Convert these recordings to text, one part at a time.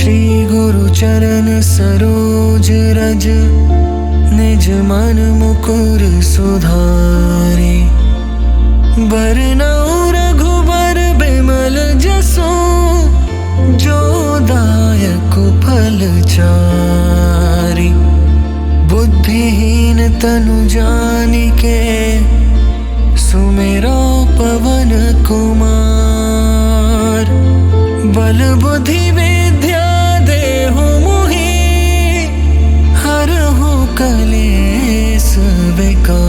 श्री गुरु चरण सरोज रज, निज मन मुकुर सुधारे। बरनउँ रघुबर बिमल जसु, जो दायक फल चारि। बुद्धिहीन तनु जानिके, सुमिरो पवन कुमार। बल बुद्धि विद्या देहु मोहि, हरहु कलेस विकार।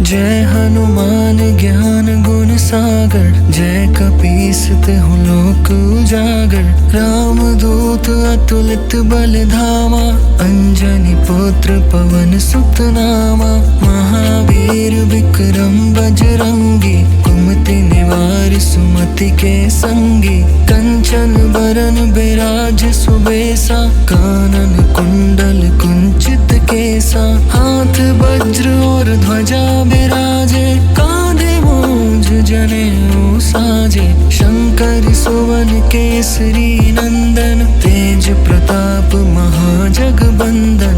जय हनुमान ज्ञान गुण सागर, जय कपीस तिहुँ लोक उजागर। रामदूत अतुलित बल धामा, अंजनी पुत्र पवन सुत नामा। महावीर विक्रम बजरंगी, कुमति निवार सुमति के संगी। कंचन बरन बिराज सुबेसा, कानन कुंडल कुंचित केसा। हाथ वज्र और ध्वजा बिराजे, कांधे मूंज जनेऊ साजे। शंकर सुवन केसरी नंदन, तेज प्रताप महाजगबंदन।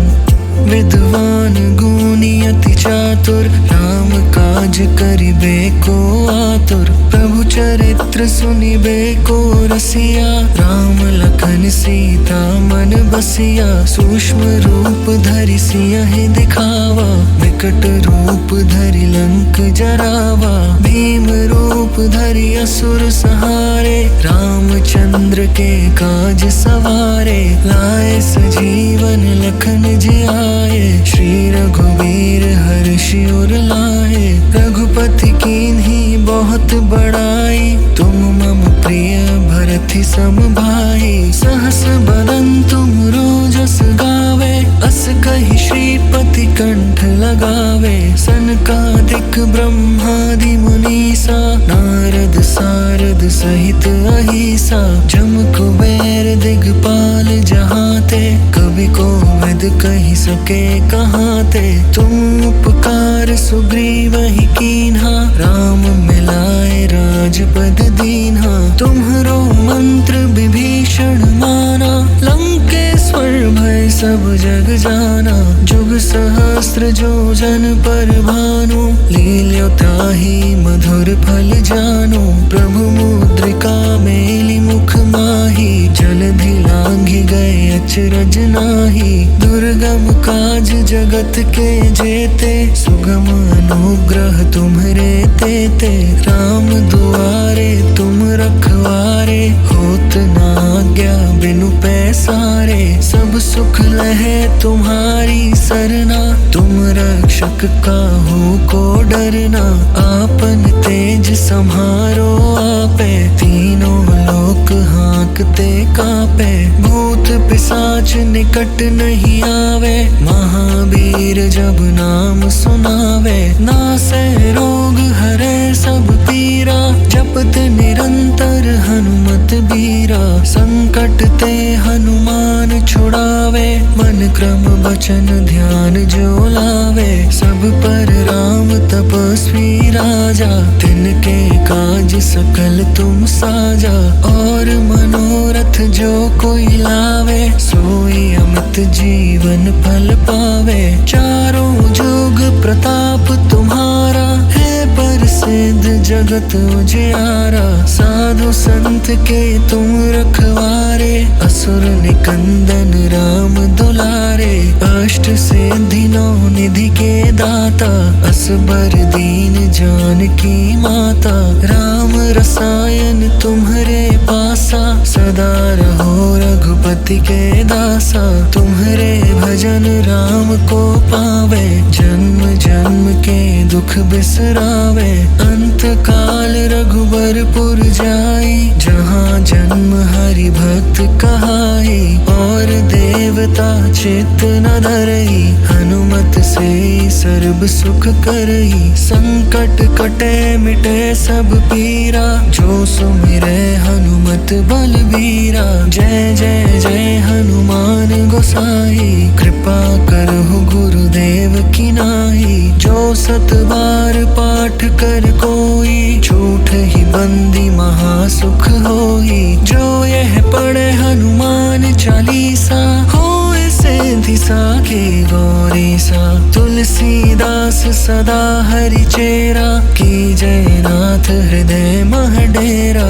विद्वान गुणी अति चातुर, राम काज करिबे को आतुर। प्रभु चरित्र सुनिबे को रसिया, राम लखन सीता मन बसिया। सूक्ष्म रूप धरि सियहि दिखावा, विकट रूप धरि लंक जरावा। भीम रूप धरि असुर संहारे, रामचंद्र के काज सवारे। लाए सजीवन लखन जियाए, श्री रघुवीर हर्षि उर लाए। रघुपति कीन्ही बहुत बड़ाई, तुम मम प्रिय भरति सम भाई। सहस बदन तुम रोजस गावे, अस कहि श्रीपति कंठ लगावे। सनकादिक ब्रह्मादि मुनीसा, नारद सारद सहित अहिसा। जम कुबेर दिगपाल जहाते, कवि कोविद कहि सके कहाते। तुम उपकार सुग्रीवहि कीन्हा, राम मिलाए राजपद दीन्हा। तुम्हरो मंत्र विभीषण माना, लंकेश्वर भय सब जग जाना। जुग सहस्त्र जो जन पर भानु, लील्यो ताहि मधुर फल जानु। प्रभु मुद्रिका मेलि मुख माहि, जलधि लांघि गए अचरज नाहि। दुर्गम काज जगत के जेते, सुगम अनुग्रह तुम्हरे तेते। राम दुआरे तुम रखवारे, होत न आज्ञा बिनु पैसारे। सब सुख लहे तुम्हारी सरना, तुम रक्षक काहू को डरना। आपन तेज सम्हारो आपे, तीनों लोक हाँकते कापे। भूत पिशाच निकट नहीं आवे, महावीर जब नाम सुनावे। नासै रोग हरै सब पीरा, जपत निरंतर हनुमत बीरा। संकट ते हनुमान छुड़ावे, मन क्रम वचन ध्यान जो लावे। सब पर राम तपस्वी राजा, तिनके काज सकल तुम साजा। और मनोरथ जो कोई लावे, सोई अमित जीवन फल पावे। चारों जुग प्रताप तुम्हारा, है प्रसिद्ध जगत उजियारा। साधु संत के तुम रखवारे, असुर निकंदन राम दुलारे। अष्ट सिद्धि नौ निधि के दाता, असबर दीन जानकी माता। राम रसायन तुम्हरे पासा, सदा रहो रघुपति के दासा। तुम्हरे भजन राम को पावे, जन्म जन्म के दुख बिसरावे। अंत काल रघुबरपुर जाई, जहाँ जन्म हरि भक्त कहाई। और देवता चित्त न धरई, हनुमत से सर्व सुख करई। संकट कटे मिटे सब पीरा, जो सुमिरै हनुमत अतुलित बलबीरा। जय जय जय हनुमान गोसाई, कृपा करहु गुरुदेव की नाई। जो सत बार पाठ कर कोई, छूट ही बंदी महासुख होई। जो यह पढ़े हनुमान चालीसा, होए सिद्धि साखी गौरी सा। तुलसीदास सदा हरि चेरा, की जय नाथ हृदय मह डेरा।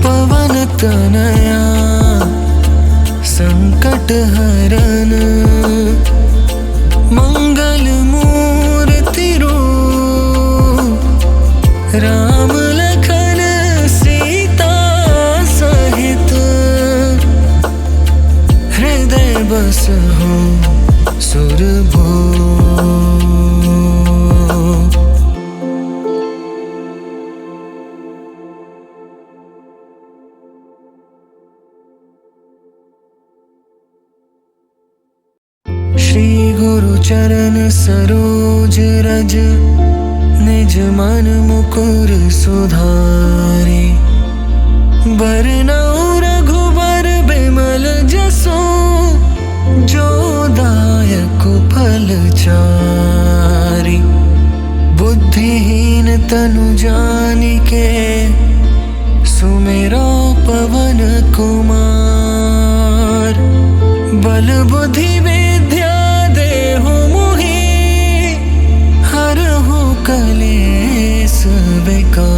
पवन तनया संकट हरन, मंगल मूर्ति रूप। राम लखन सीता सहित, हृदय बसहु सुरभूप। श्री गुरु चरण सरोज रज, निज मन मुकुर सुधारे। बरनउँ रघुबर बिमल जसु, जो दायक फल चारि। बुद्धिहीन तनु जानिके, सुमिरो पवन कुमार। बल बुद्धि विद्या देहु मोहि, हरहु कलेस विकार।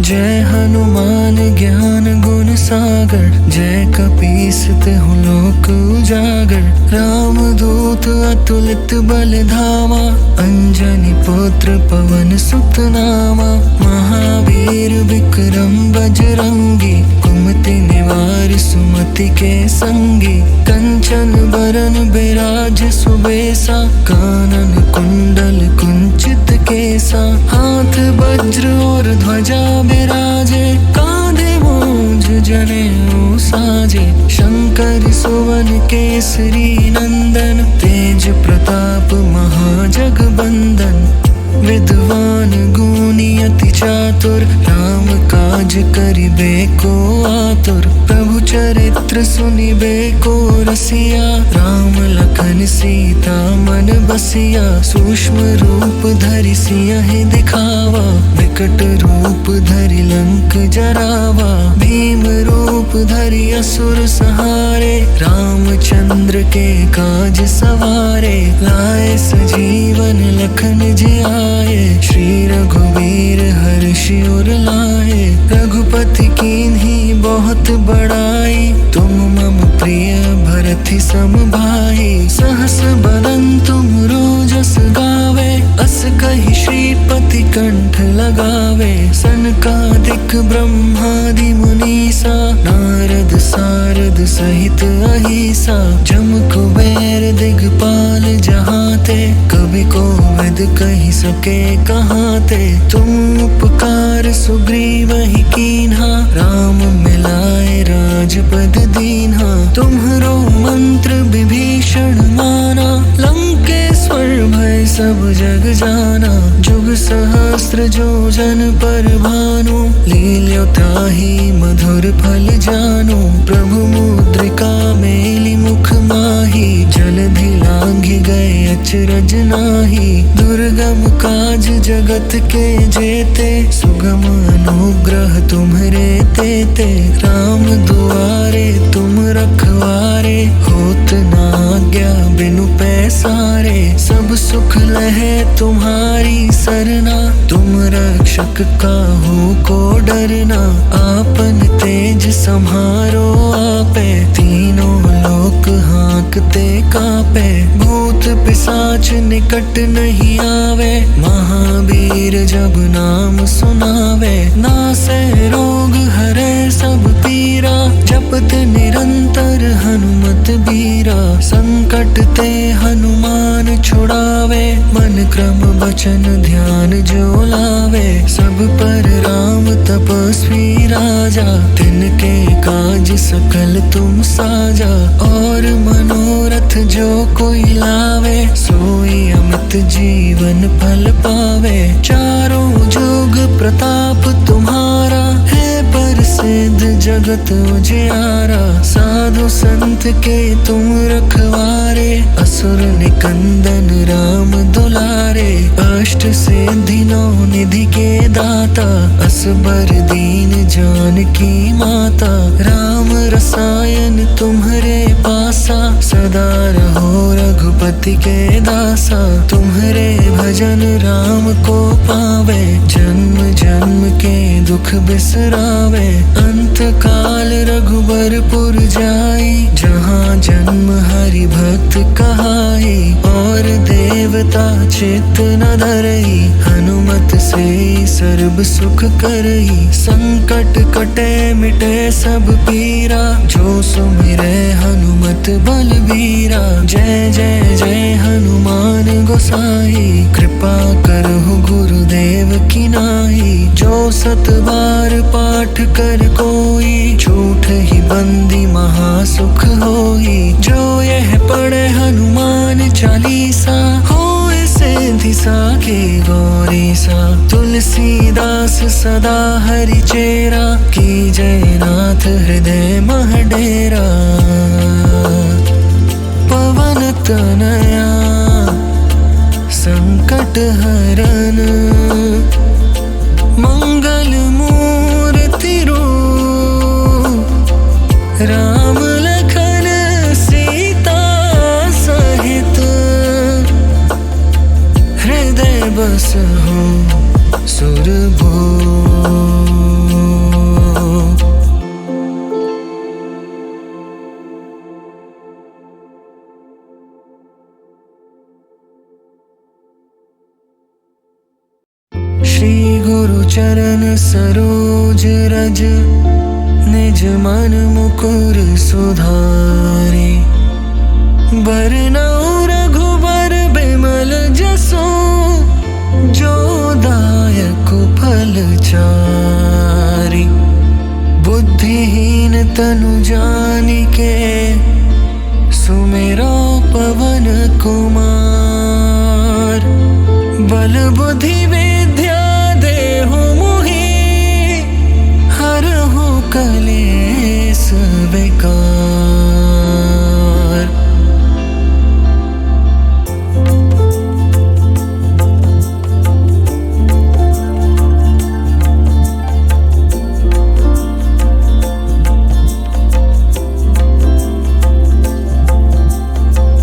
जय हनुमान ज्ञान गुण सागर, जय कपीस तिहुँ लोक उजागर। राम दूत अतुलित बल धामा, अंजनी पुत्र पवन सुत नामा। महावीर विक्रम बजरंगी, कुमति निवार सुमति के संगी। कंचन बरन बिराज सुबेसा, कानन कुंडल कुंचित केसा। हाथ वज्र और ध्वजा बिराजे, कांधे मूंज जनेऊ साजे। शंकर सुवन केसरी नंदन, तेज प्रताप महाजगबंदन। विद्वान गुणी अति चातुर, राम काज करिबे को आतुर। प्रभु चरित्र सुनिबे को रसिया, राम लखन सीता मन बसिया। सूक्ष्म रूप धरि सियहि दिखावा, विकट रूप धरि लंक जरावा। भीम रूप धरि असुर संहारे, रामचंद्र के काज सवारे। लाए सजीवन लखन जियाए, श्री रघुवीर हर्षि उर लाए। रघुपति कीन्ही बहुत बड़ाई, तुम मम प्रिय भरत सम भाई। सहस बदन तुम रोजस गावे, अस कहि श्रीपति कंठ लगावे। सनकादिक ब्रह्मादि मुनीसा, नारद सारद सहित अहिसा। जम कुबेर दिगपाल जहाते, कवि कोविद कहि सके कहाते। तुम उपकार सुग्रीवहि कीन्हा, राम मिलाए राजपद दीन्हा। तुम्हरो मंत्र विभीषण माना, लंकेश्वर भय सब जग जाना। जुग सहस्त्र जो जन पर भानु, लील्यो ताहि मधुर फल जानु। प्रभु मुद्रिका मेलि मुख माहि, जलधि लांघि गए अचरज नाहि। दुर्गम काज जगत के जेते, सुगम अनुग्रह तुम्हरे तेते। राम दुआरे तुम रखवारे, होत न आज्ञा बिनु पैसारे। सब सुख लहे तुम्हारी सरना, तुम रक्षक काहू को डरना। आपन तेज सम्हारो आपे, तीनों लोक हांकते कापे। भूत पिशाच निकट नहीं आवे, महावीर जब नाम सुनावे। नासै रोग हरै सब पीरा, जपत निरंतर हनुमत बीरा। संकट ते हनुमान छुड़ावे, मन क्रम वचन ध्यान जो लावे। सब राजा, तिनके काज सकल तुम साजा। और मनोरथ जो कोई लावे, सोई अमित जीवन फल पावे। चारों जुग प्रताप तुम्हारा, है प्रसिद्ध जगत उजियारा। साधु संत के तुम रखवारे, असुर निकंदन राम दुलारे। अष्ट सिद्धि नौ निधि के दाता, असबर दीन जानकी माता। राम रसायन तुम्हारे पासा, सदा रहो रघुपति के दासा। तुम्हारे भजन राम को पावे, जन्म जन्म के दुख बिसरावे। अंत काल रघुबरपुर जाई, जहाँ जन्म हरि भक्त कहाई। और देवता चित्त न धरई, हनुमत से सर्ब सुख करई। संकट कटे मिटे सब पीरा, जो सुमिरे हनुमत बलबीरा। जय जय जय हनुमान गोसाई, कृपा करहु गुरुदेव की नाई। जो सत बार पाठ कर कोई, झूठ ही बंदी महासुख होई। जो यह पढ़े हनुमान चालीसा, होए सिद्धि साखी गौरी सा। तुलसीदास सदा हरि चेरा, की जय नाथ हृदय मह डेरा। पवन तनया संकट हरन, मंगल मूर्ति रूप। राम लखन सीता सहित, हृदय बसहु सुरभूप। श्री गुरु चरण सरोज रज, निज मन मुकुर सुधारे। बरनउँ रघुबर बिमल जसु, जो दायक फल चारि। बुद्धिहीन तनु जानिके, सुमिरो पवन कुमार। बल बुद्धि विद्या देहु मोहि, हरहु कलेस विकार।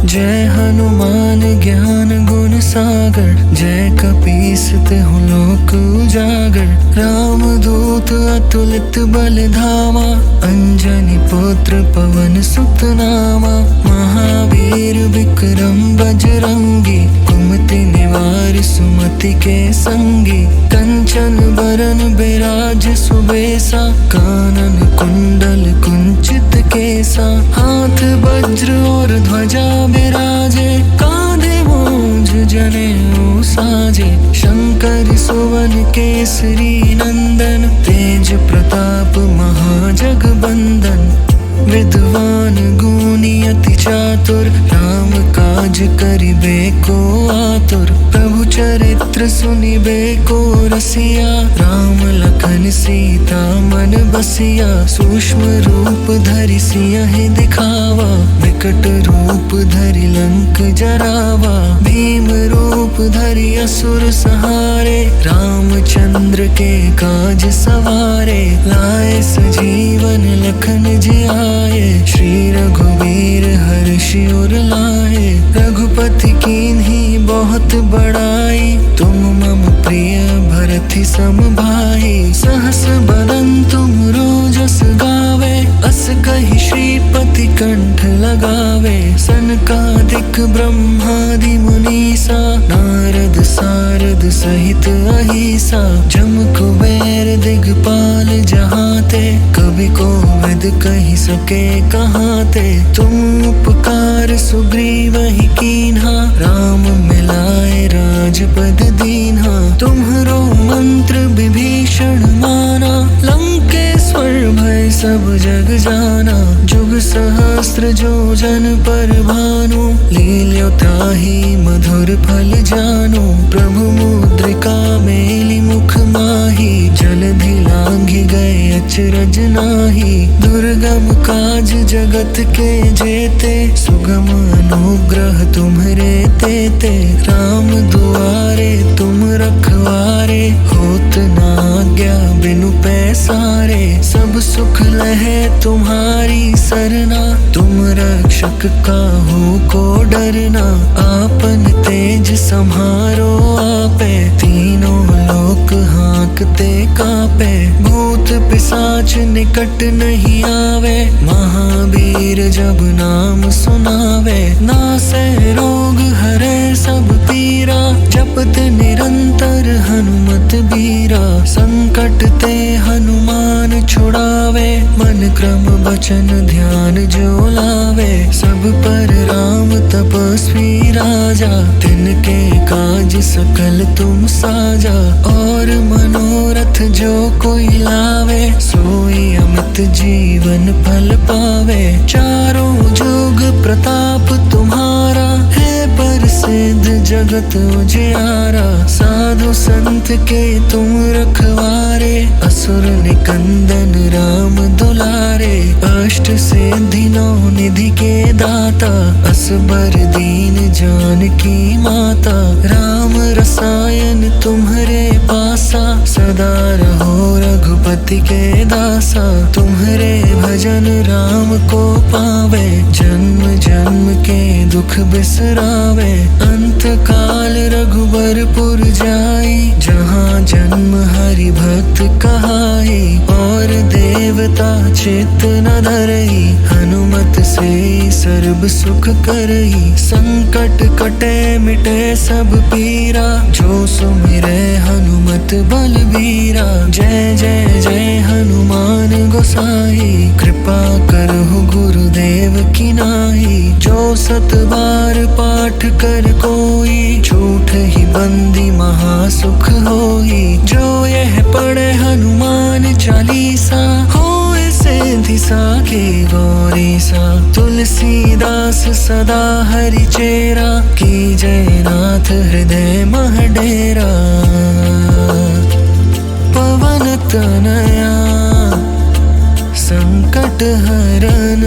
जय हनुमान ज्ञान गुण सागर, जय कपीस तिहुँ लोक उजागर। राम दूत अतुलित बल धामा, अंजनी पुत्र पवन सुत नामा। महावीर विक्रम बजरंगी, कुमति निवार सुमति के संगी। कंचन बरन बिराज सुबेसा, कानन कुंडल कुंचित केसा। हाथ वज्र और ध्वजा बिराजे, कांधे मूंज जनेऊ साजे। शंकर सुवन केसरी नंदन, तेज प्रताप महाजगबंदन। विद्वान गुणी अति चातुर, राम काज करिबे को आतुर। प्रभु चरित्र सुनिबे को रसिया, राम लखन सीता मन बसिया। सूक्ष्म रूप धरि सियहि दिखावा, विकट रूप धरि लंक जरावा। भीम रूप धरि असुर संहारे, रामचंद्र के काज सवारे। लाए सजीवन लखन जियाए, श्री रघुवीर हर्षि उर लाए। रघुपति कीन्ही बहुत बड़ाई, तुम मम प्रिय भरति सम भाई। सहस बदन तुम रोजस गावे, अस कहि श्रीपति कंठ लगावे। सनकादिक ब्रह्मादि मुनीसा, नारद सारद सहित अहिसा। जम कुबेर दिगपाल जहाते, कवि कोविद कहि सके कहाते। तुम उपकार सुग्रीवहि कीन्हा, राम मिलाए राजपद दीन्हा। तुम्हरो मंत्र विभीषण माना, लंकेश्वर सब जग जाना। जुग सहस्त्र जो जन पर भानु, लील्यो ताहि मधुर फल जानु। प्रभु मुद्रिका मेली मुख माही, जलधि लांघि गए अचरज नाही। दुर्गम काज जगत के जेते, सुगम अनुग्रह तुम्हरे तेते। राम दुआरे तुम रखवारे, होत न आज्ञा बिनु पैसारे। सब सुख लहे तुम्हारी सरना, तुम रक्षक काहू को डरना। आपन तेज सम्हारो आपे, तीनों लोक हाँकते कापे। भूत पिशाच निकट नहीं आवे, महावीर जब नाम सुनावे। नासे रोग हरे सब पीरा, जपत निरंतर हनुमत बीरा। संकट ते हनुमान छुड़ावे, मन क्रम वचन ध्यान जो लावे। सब पर राम तपस्वी राजा, तिनके काज सकल तुम साजा। और मनोरथ जो कोई लावे, सोई अमित जीवन फल पावे। चारों जुग प्रताप तुम्हारा, है प्रसिद्ध जगत उजियारा। साधु संत के तुम रखवारे, असुर निकंदन राम दुलारे। अष्ट सिद्धि नौ निधि के दाता, असबर दीन जानकी माता। राम रसायन तुम्हरे पासा, सदा रहो रघुपति के दासा। तुम्हरे भजन राम को पावे, जन्म जन्म के दुख बिसरावे। अंत काल रघुबरपुर जाई, जहाँ जन्म हरि भक्त कहाई। और देवता चित्त न धरई, हनुमत से सर्ब सुख करई। संकट कटे मिटे सब पीरा, जो सुमिरे हनुमत बलबीरा। जय जय जय हनुमान गोसाई, कृपा करहु गुरुदेव की नाई। जो सत बार पाठ कर कोई, झूठ ही बंदी महासुख होई। जो यह पढ़े हनुमान चालीसा, होए सिद्धि साखी गौरी सा। तुलसीदास सदा हरि चेरा, की जय नाथ हृदय मह डेरा। पवन तनया संकट हरन,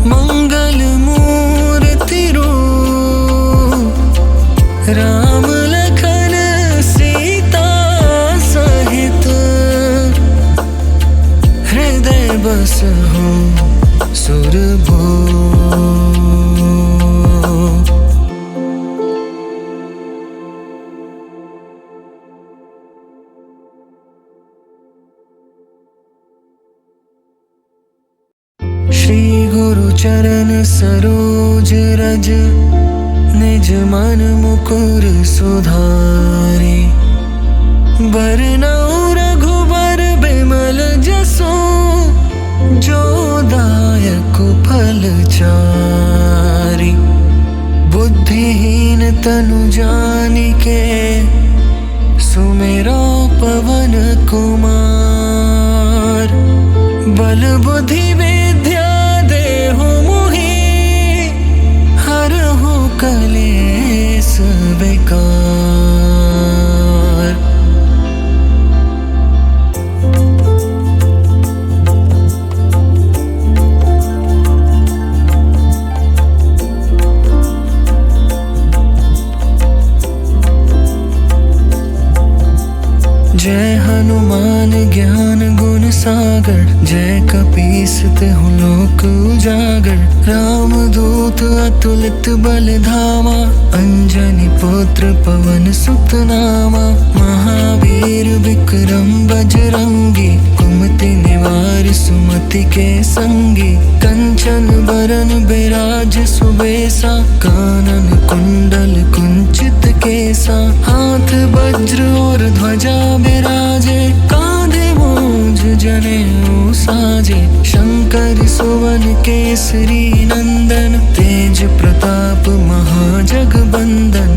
मंगल मूर्ति रूप। राम लखन सीता सहित, हृदय बसहु सुरभूप। श्री गुरु चरण सरोज रज, निज मन मुकुर सुधारे। बरनउँ रघुबर बिमल जसु, जो दायक फल चारि। बुद्धिहीन तनु जानिके, सुमिरो पवन कुमार। बल बुद्धि विद्या देहु मोहि, हरहु कलेस विकार। जय हनुमान ज्ञान गुण सागर, जय कपीस तिहु लोक उजागर। राम दूत अतुलित बल धामा, अंजनी पुत्र पवन सुत नामा। महावीर विक्रम बजरंगी, कुमति निवार सुमति के संगी। कंचन बरन बिराज सुबेसा, कानन कुंडल कुंचित केसा। हाथ वज्र और ध्वजा बिराजे, कांधे मूंज जनेऊ साजे। शंकर सुवन केसरी नंदन, तेज प्रताप महाजगबंदन।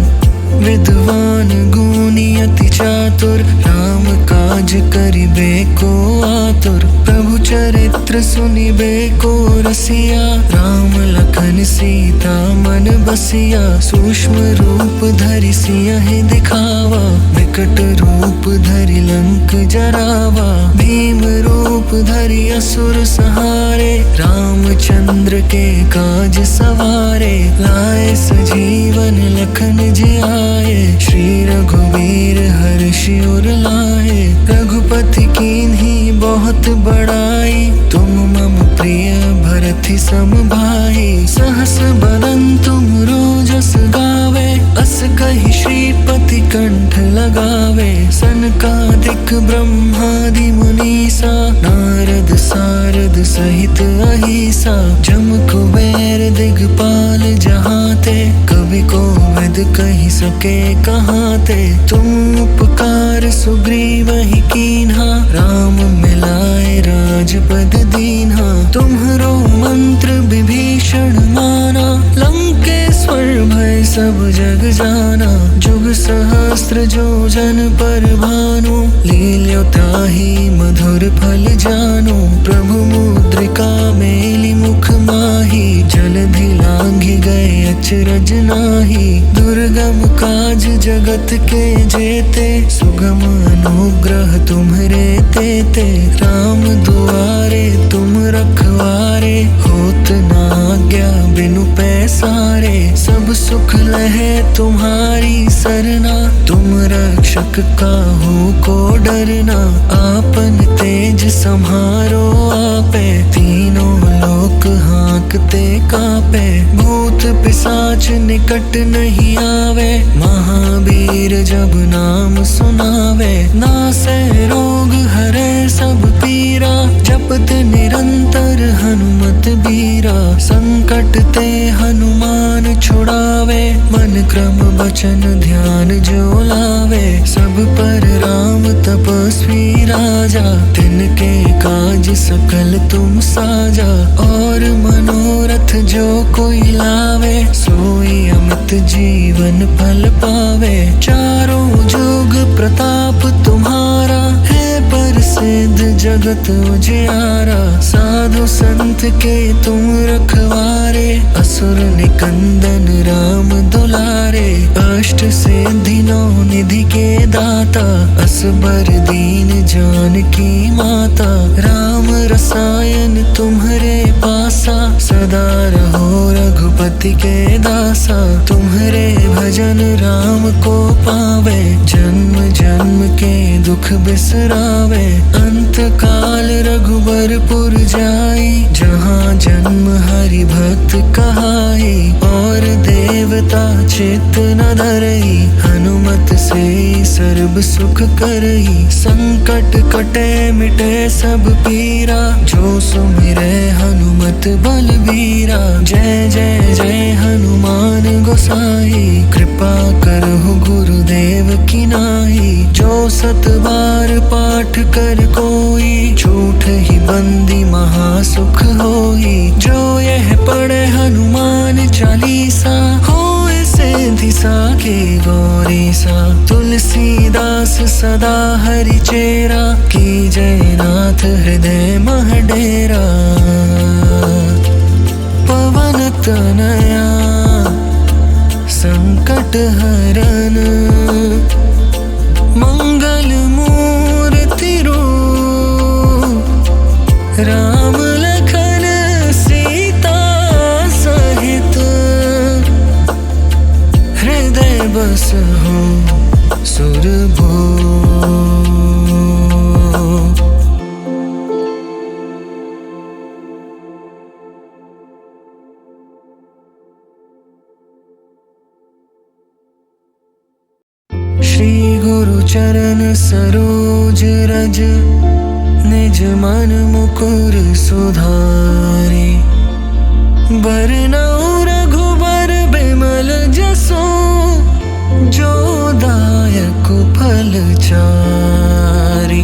विद्वान गुणी अति चातुर, राम का काज करिबे को आतुर, प्रभु चरित्र सुनिबे को रसिया। राम लखन सीता मन बसिया, सूक्ष्म रूप धरि सियहि दिखावा। विकट रूप धरि लंक जरावा, भीम रूप धरि असुर सहारे। रामचंद्र के काज सवारे, लाए सजीवन लखन जियाए। श्री रघुवीर हर्षि उर लाए, रघुपति कीन्ही बहुत बड़ाई। तुम मम प्रिय भरति सम भाई, सहस बदन तुम रोजस गावे। अस कहि श्रीपति कंठ लगावे, सनकादिक ब्रह्मादि मुनीसा। नारद सारद सहित अहिसा, जम कुबेर दिगपाल जहाते। कवि कोविद कहि सके कहाते, तुम उपकार सुग्रीवहि कीन्हा। राम मिलाए राजपद दीन्हा, तुम्हरो मंत्र विभीषण माना। लंकेश्वर भय सब जग जाना, जुग सहस्त्र जो जन पर भानु। लील्यो ताहि मधुर फल जानु, प्रभु मुद्रिका मेलि मुख माही। जलधि लांघि गए अचरज नाही, दुर्गम काज जगत के जेते। सुगम अनुग्रह तुम्हरे तेते, राम दुआरे तुम रखवारे। होत न आज्ञा बिनु पैसारे, सब सुख लहे तुम्हारी सरना। तुम रक्षक काहू को डरना, आपन तेज सम्हारो आपे। तीनों लोक हाँकते कापे, भूत पिशाच निकट नहीं आवे। महावीर जब नाम सुनावे, नासै रोग हरै सब पीरा। जपत निरंतर हनुमत बीरा, संकट ते हनुमान छुड़ावे। मन क्रम वचन ध्यान जो लावे, सब पर राम तपस्वी राजा। तिनके काज सकल तुम साजा, और मनोरथ जो कोई लावे। सोई अमित जीवन फल पावे, चारों जुग प्रताप तुम्हारा। है प्रसिद्ध जगत उजियारा, साधु संत के तुम रखवारे। असुर निकंदन राम दुलारे, अष्ट सिद्धि नौ निधि के दाता। असबर दीन जानकी माता, राम रसायन तुम्हरे पासा। सदा रहो रघुपति के दासा, तुम्हरे भजन राम को पावे। जन्म जन्म के दुख बिसरावे, अंत काल रघुबरपुर जाई। जहाँ जन्म हरि भक्त कहाई, और देवता चित्त न धरई। हनुमत से सर्व सुख करई, संकट कटे मिटे सब पीरा। जो सुमिरै हनुमत बलबीरा, जय जय जय हनुमान गोसाई। कृपा करहु गुरुदेव की नाई, जो सत बार पाठ कर कोई। झूठ ही बंदी महासुख होई, जो यह पढ़े हनुमान चालीसा। होए सिद्धि साखी गौरीसा, तुलसीदास सदा हरि चेरा। की जय नाथ हृदय मह डेरा, पवन तनया संकट हरन। मंगल मूर्ति रूप, राम लखन सीता सहित। हृदय बसहु सुरभूप। श्री गुरु चरण सरोज रज, निज मन मुकुर सुधारे। बरनउँ रघुबर बिमल जसु, जो दायक फल चारि।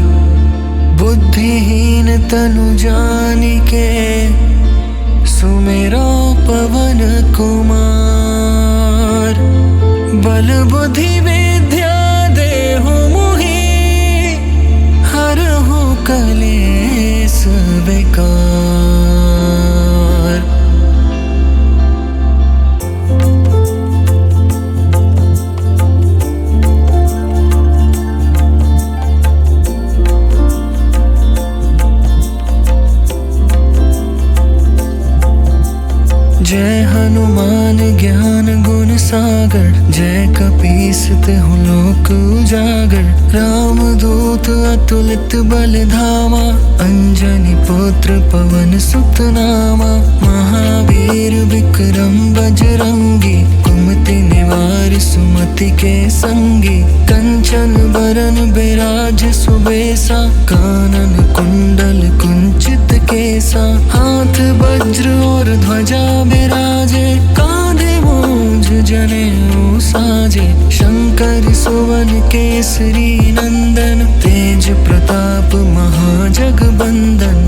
बुद्धिहीन तनु जानिके, सुमिरो पवन कुमार। बल बुद्धि विद्या देहु मोहि, ते हूँ लोक उजागर। राम दूत अतुलित बल धामा, अंजनी पुत्र पवन सुत नामा। महावीर विक्रम बजरंगी, कुमति निवार सुमति के संगी। कंचन बरन बिराज सुबेसा, कानन कुंडल कुंचित केसा। हाथ वज्र और ध्वजा बिराजे, कांधे मूंज जनेऊ साजे। शंकर सुवन केसरी नंदन, तेज प्रताप महाजगबंदन।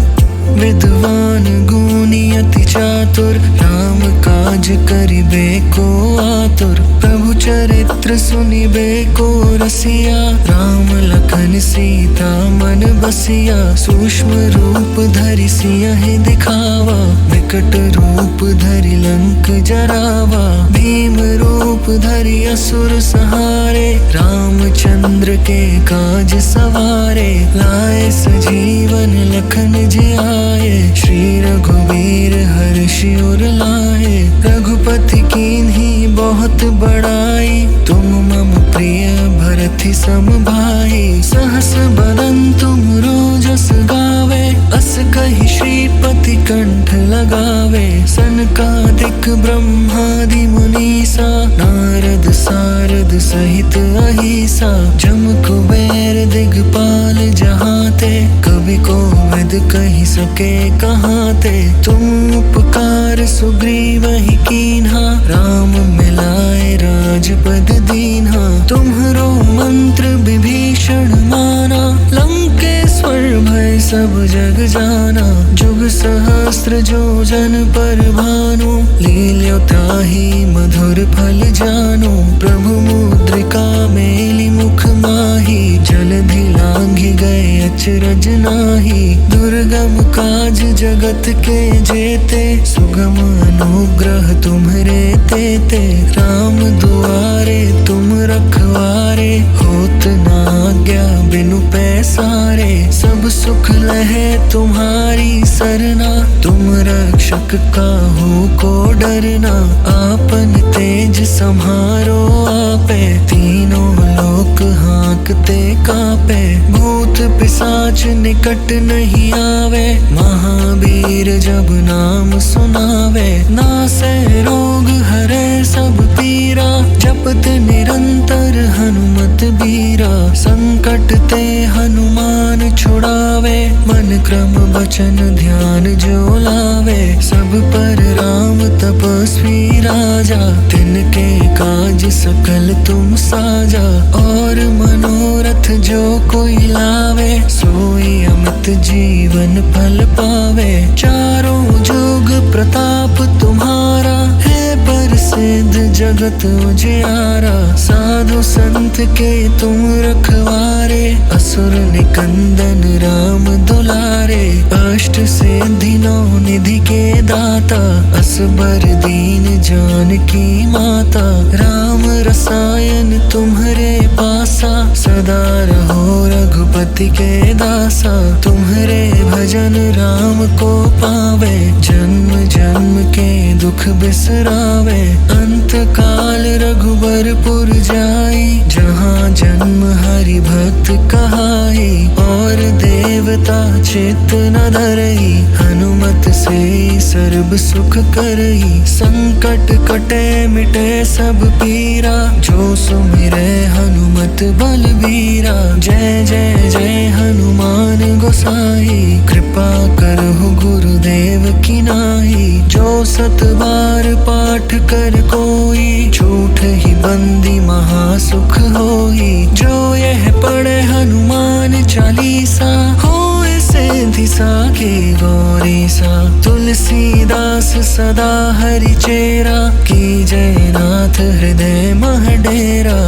विद्वान गुणी अति चातुर, राम काज करिबे को आतुर। प्रभु चरित्र सुनिबे को रसिया, राम लखन सीता मन बसिया। सूक्ष्म रूप धरि सियहि दिखावा, विकट रूप धरि लंक जरावा। भीम रूप धरि असुर संहारे, रामचंद्र के काज सवारे। लाए सजीवन लखन जियाए, श्री रघुवीर हर्षि उर लाए। रघुपति कीन्ही बहुत बड़ाई, तुम मम प्रिय भरति सम भाई। सहस बदन तुम रोजस गावे, अस कहि श्रीपति कंठ लगावे। सनकादिक ब्रह्मादि मुनीसा, नारद सारद सहित अहिसा। जम कुबेर दिगपाल जहाते, कवि कोविद कहि सके कहाते। तुम उपकार सुग्रीवहि कीन्हा, राम मिलाए राजपद दीन्हा। तुम्हरो मंत्र विभीषण माना, लंकेश्वर भय सब जग जाना। जुग सहस्त्र जो जन पर भानु, लील्यो ताहि मधुर फल जानु। प्रभु मुद्रिका मेलि मुख माहि, जलधि लांघि गए अचरज नाहि। दुर्गम काज जगत के जेते, सुगम अनुग्रह तुम्हरे तेते। राम दुआरे तुम रखवारे, होत न आज्ञा बिनु पैसारे। सब सुख लहे तुम्हारी सरना, तुम रक्षक काहू को डरना। आपन तेज सम्हारो आपे, तीनों लोक हाँकते कापे। भूत पिशाच निकट नहीं आवे, महावीर जब नाम सुनावे। नासै रोग हरै सब पीरा, जपत निरंतर हनुमत बीरा। संकट ते हनुमान छुड़ावे, मन क्रम वचन ध्यान जो लावे। सब पर राम तपस्वी राजा, तिनके काज सकल तुम साजा। और मनोरथ जो कोई लावे, सोई अमित जीवन फल पावे। चारों जुग प्रताप तुम्हारा, है प्रसिद्ध जगत उजियारा। साधु संत के तुम रखवारे, असुर निकंदन राम दुलारे। अष्ट सिद्धि नौ निधि के दाता, असबर दीन जानकी माता। राम रसायन तुम्हरे पासा, सदा रहो रघुपति के दासा। तुम्हरे भजन राम को पावे, जन्म जन्म के दुख बिसरावे। अंत काल रघुबरपुर जाई, जहाँ जन्म हरि भक्त कहाई। और देवता चित्त न धरई, हनुमत से सर्ब सुख करई। संकट कटे मिटे सब पीरा, जो सुमिरै हनुमत बलबीरा। जय जय जय हनुमान गोसाई, कृपा करहु गुरुदेव की नाई। जो सत बार पाठ कर कोई, झूठ ही बंदी महासुख होई। जो यह पढ़े हनुमान चालीसा, होए सिद्धि साखी गौरीसा। तुलसीदास सदा हरि चेरा, की जय नाथ हृदय मह डेरा।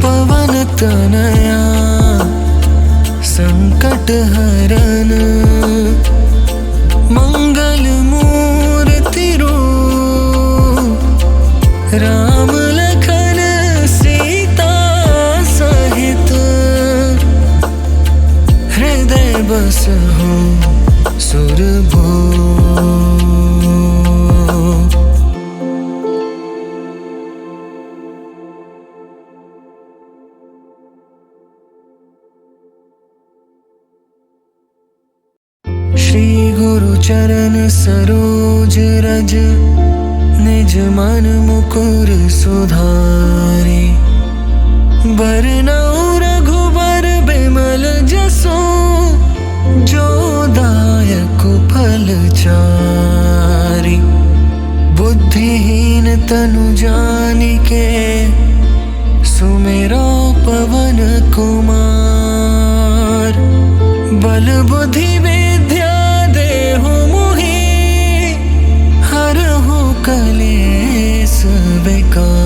पवन तनया संकट हरन, मंगल मूर्ति रूप। राम लखन सीता सहित, हृदय बसहु सुरभूप। श्री गुरु चरण सरोज रज, निज मन मुकुर सुधारे। बरनउँ रघुबर बिमल जसु, जो दायक फल चारि। बुद्धिहीन तनु जानिके, सुमिरो पवन कुमार। बल बुद्धि विद्या देहु मोहि, हरहु कलेस विकार।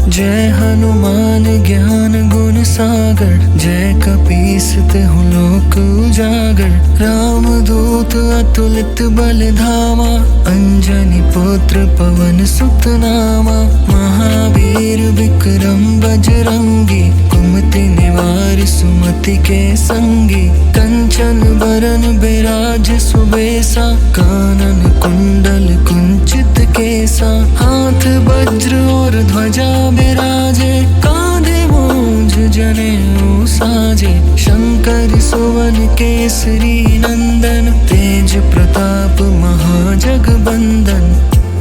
जय हनुमान ज्ञान गुण सागर, जय कपीस तिहुँ लोक उजागर। राम दूत अतुलित बल धामा, अंजनी पुत्र पवन सुत नामा। महावीर विक्रम बजरंगी, कुमति निवार सुमति के संगी। कंचन बरन बिराज सुबेसा, कानन कुंडल कुंचित केसा। हाथ वज्र और ध्वजा बिराजे, कांधे मूंज जनेऊ साजे। शंकर सुवन केसरी नंदन, तेज प्रताप महाजगबंदन।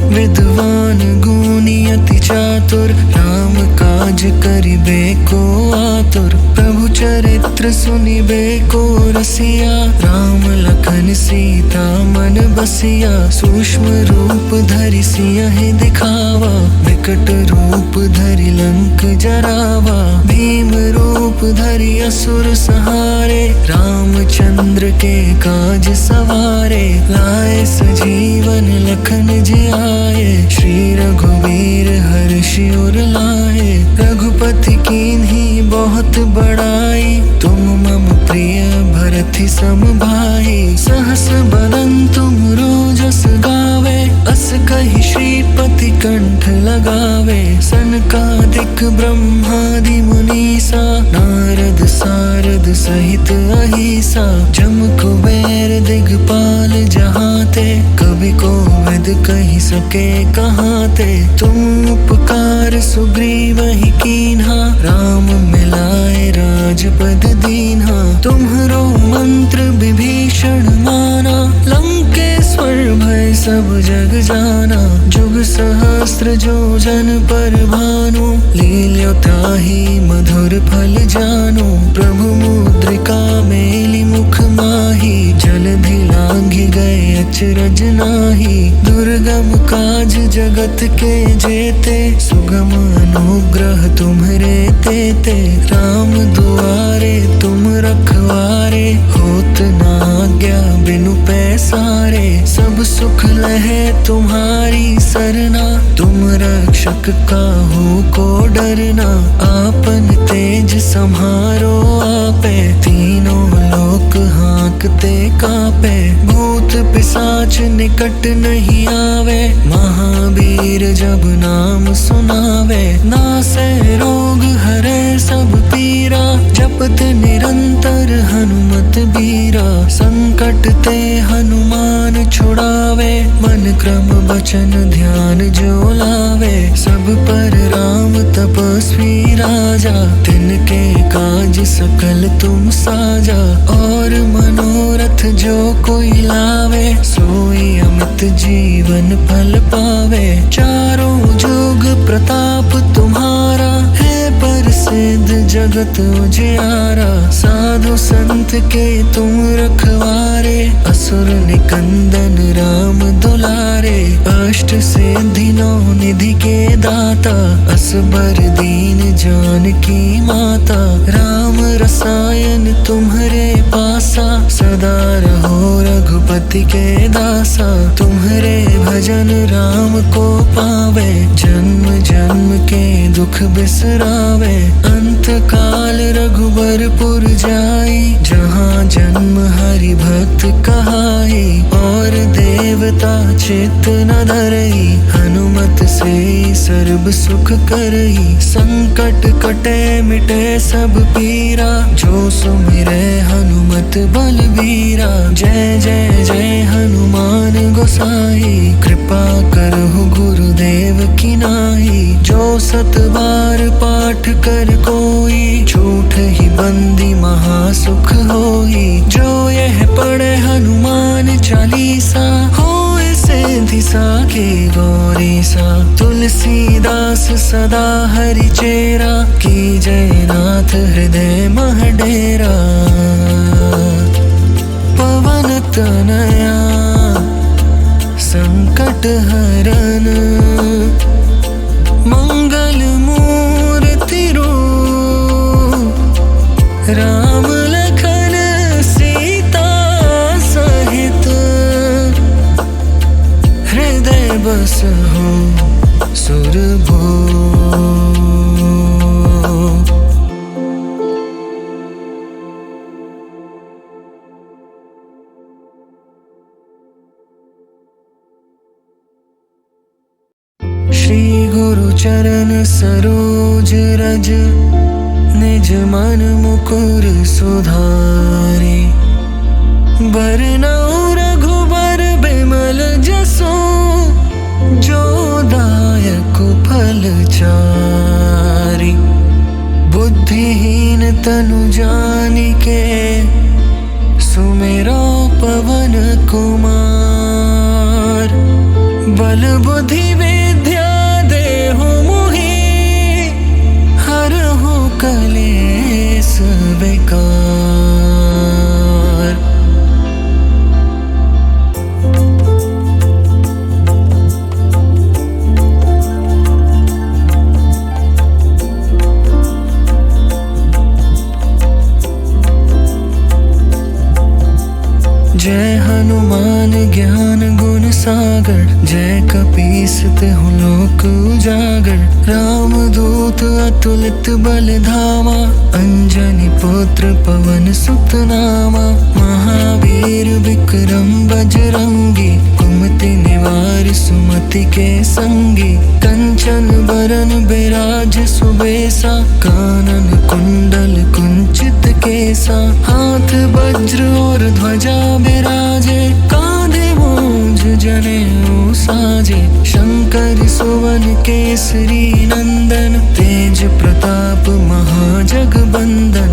विद्वान गुणी अति चातुर, राम काज करिबे को आतुर। प्रभु चरित्र सुनिबे को रसिया, राम लखन सीता मन बसिया। सूक्ष्म रूप धरि सियहि दिखावा, विकट रूप धरि लंक जरावा। भीम रूप धरि असुर संहारे, रामचंद्र के काज सवारे। लाए सजीवन लखन जियाए, श्री रघुवीर हर्षि उर लाए। रघुपति कीन्ही बहुत बड़ाई, तुम मम प्रिय भरति सम भाई। सहस बदन तुम रोजस गावे, अस कहि श्रीपति कंठ लगावे। सनकादिक ब्रह्मादि मुनीसा, नारद सारद सहित अहिसा। जम कुबेर दिगपाल जहाते, कवि कोविद कहि सके कहाते। तुम उपकार सुग्रीवहि कीन्हा, राम मिलाए राजपद दीन्हा। तुम्हरो मंत्र विभीषण माना, लंकेश्वर भय सब जग जाना। जुग सहस्त्र जो जन पर भानु, लील्यो ताहि मधुर फल जानु। प्रभु मुद्रिका मेलि मुख माहि, जलधि लांघि गए अचरज नाहि। दुर्गम काज जगत के जेते, सुगम अनुग्रह तुम्हरे तेते। राम दुआरे तुम रखवारे, होत न आज्ञा बिनु पैसारे। सब सुख लहे तुम्हारी सरना, तुम रक्षक काहू को डरना। आपन तेज सम्हारो आपे, तीनों लोक हाँकते कापे। भूत पिशाच निकट नहीं आवे, महावीर जब नाम सुनावे। नासै रोग हरै सब पीरा, जपत निरंतर हनुमत बीरा। संकट ते हनुमान छुड़ावे, मन क्रम बचन ध्यान जो लावे। सब पर राम तपस्वी राजा, तिनके काज सकल तुम साजा। और मनोरथ जो कोई लावे, सोई अमित जीवन फल पावे। चारों जुग प्रताप तुम्हारा, है प्रसिद्ध जगत उजियारा। साधु संत के तुम रखवारे, असुर निकंदन राम दुलारे। अष्ट सिद्धि नौ निधि के दाता, असबर दीन जानकी माता। राम रसायन तुम्हरे पासा, सदा रहो रघुपति के दासा। तुम्हरे भजन राम को पावे, जन्म जन्म के दुख बिसरावे। अंत काल रघुबरपुर जाई, जहाँ जन्म हरि भक्त कहाई। और देवता चित्त न धरई, हनुमत से सर्ब सुख करई। संकट कटे मिटे सब पीरा, जो सुमिरे हनुमत बलबीरा। जय जय जय हनुमान गोसाई, कृपा करहु गुरुदेव की नाई। जो सत बार पाठ कर कोई, झूठ ही बंदी महासुख होई। जो यह पढ़े हनुमान चालीसा, होए सिद्धि साखी गौरी सा। तुलसीदास सदा हरि चेरा, की जय नाथ हृदय मह डेरा। पवन तनया संकट हरन, मंगल मूर्ति रूप। राम लखन सीता सहित, हृदय बसहु सुरभूप। श्री गुरु चरण सरोज रज, निज मन मुकुर सुधारे। बरनउँ रघुबर बिमल जसु, जो दायक फल चारि। बुद्धिहीन तनु जानिके, सुमिरो पवन कुमार। बल बुद्धि विद्या देहु मोहि, हरहु कलेस विकार। जय हनुमान ज्ञान गुण सागर, जय कपीस तिहुँ लोक उजागर। राम दूत अतुलित बल धामा, अंजनी पुत्र पवन सुत नामा। महावीर विक्रम बजरंगी, कुमति निवार सुमति के संगी। कंचन बरन बिराज सुबेसा, कानन कुंडल कुंचित केसा। हाथ वज्र और ध्वजा बिराजे, कांधे मूंज जनेऊ साजे। शंकर सुवन केसरी नंदन, तेज प्रताप महाजगबंदन।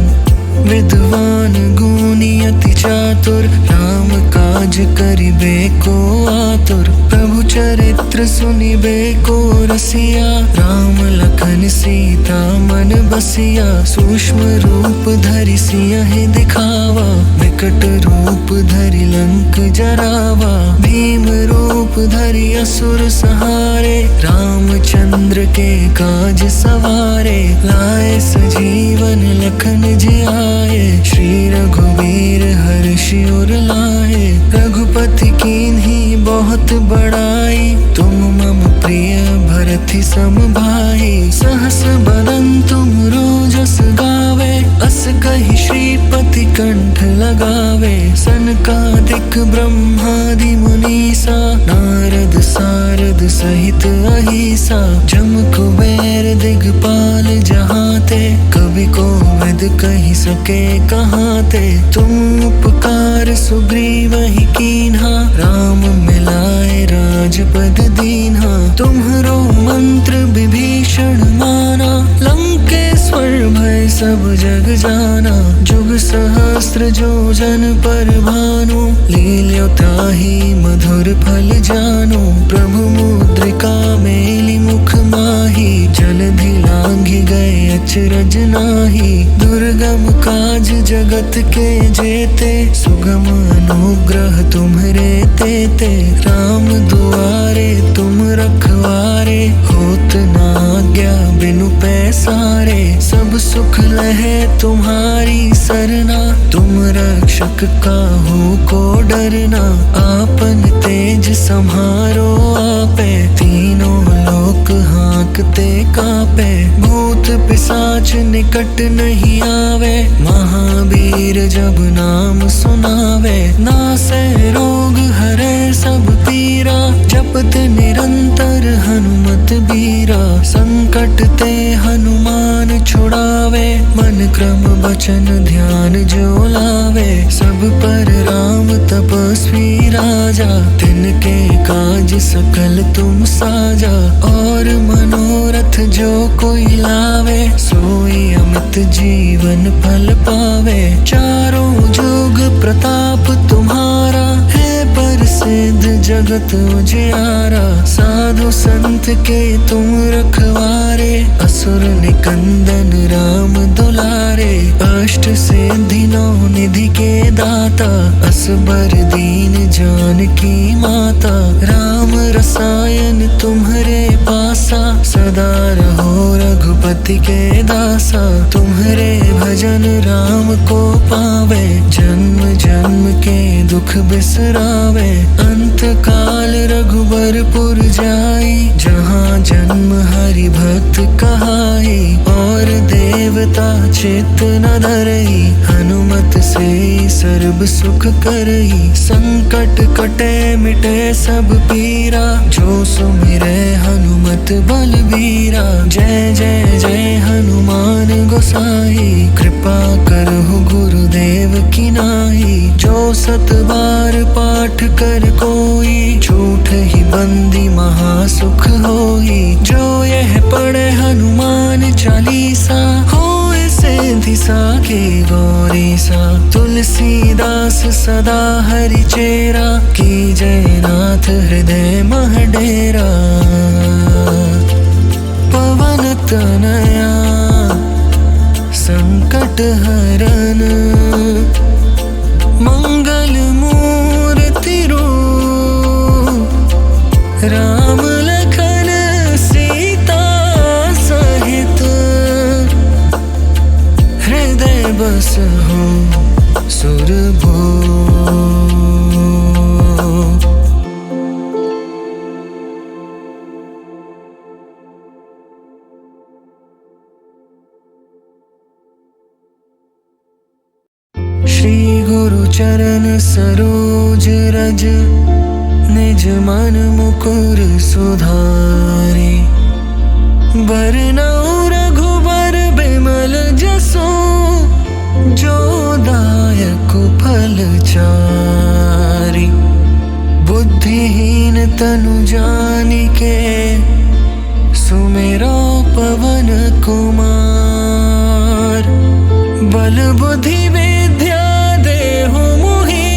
विद्वान गुणी अति चातुर, राम काज करिबे को आतुर। प्रभु चरित्र सुनिबे को रसिया, राम लखन सीता मन बसिया। सूक्ष्म रूप धरि सियहि दिखावा, विकट रूप धरि लंक जरावा। भीम रूप धरि असुर संहारे, रामचंद्र के काज सवारे। लाए सजीवन लखन जियाए, श्री रघुवीर हर्षि उर लाए। रघुपति कीन्ही बहुत बड़ाई, तुम मम प्रिय भरति सम भाई। सहस बदन तुम रोजस गावे, अस कहि श्रीपति कंठ लगावे। सनकादिक ब्रह्मादि मुनीसा, नारद सारद सहित अहिसा। जम कुबेर दिगपाल जहाते, कवि कोविद कहि सके कहाते। तुम उपकार सुग्रीवहि कीन्हा, राम मिलाए राजपद दीन्हा। तुम्हरो मंत्र विभीषण माना, लंकेश्वर भय सब जग जाना। जुग सहस्त्र जो जन पर भानु, लील्यो ताहि मधुर फल जानु। प्रभु मुद्रिका मेलि मुख माहि, जलधि लांघि गए अचरज नाहि। दुर्गम काज जगत के जेते, सुगम अनुग्रह तुम्हरे तेते। राम दुआरे तुम रखवारे, होत न आज्ञा बिनु पैसारे। सब सुख लहे तुम्हारी सरना, तुम रक्षक काहू को डरना। आपन तेज सम्हारो आपे, तीनों लोक हाँकते कापे। भूत पिशाच निकट नहीं आवे, महावीर जब नाम सुनावे। नासे रोग हरे छुड़ावे, मन क्रम वचन ध्यान जो लावे। सब पर राम तपस्वी राजा, तिनके काज सकल तुम साजा। और मनोरथ जो कोई लावे, सोई अमित जीवन फल पावे। चारों जुग प्रताप तुम्हारा, है प्रसिद्ध जगत उजियारा। साधु संत के तुम रखवारे, असुर निकंदन राम दुलारे। अष्ट सिद्धि नौ निधि के दाता, असबर दीन जानकी माता। राम रसायन तुम्हारे पासा, सदा रहो रघुपति के दासा। तुम्हारे भजन राम को पावे, जन्म जन्म के दुख बिसरावे। अंत काल रघुबरपुर जाई, जहाँ जन्म हरि भक्त कहाई। और देवता चित्त न धरई, हनुमत से सर्ब सुख करई। संकट कटे मिटे सब पीरा, जो सुमिरे हनुमत बलबीरा। जय जय जय हनुमान गोसाई, कृपा करहु गुरुदेव की नाई। जो सत बार पाठ कर कोई, झूठ ही बंदी महासुख होई। जो यह पढ़े हनुमान चालीसा, होए सिद्धि साखी गौरी सा। तुलसीदास सदा हरि चेरा, की जय नाथ हृदय मह डेरा। पवन तनया संकट हरन, मंगल मूर्ति रूप। राम लखन सीता सहित, हृदय बसहु सुरभूप। श्री गुरु चरण सरोज रज, निज मन मुकुर सुधारे। बरनउँ रघुबर बिमल जसु, जो दायक फल चारि। बुद्धिहीन तनु जानिके, सुमिरो पवन कुमार। बल बुद्धि विद्या देहु मोहि,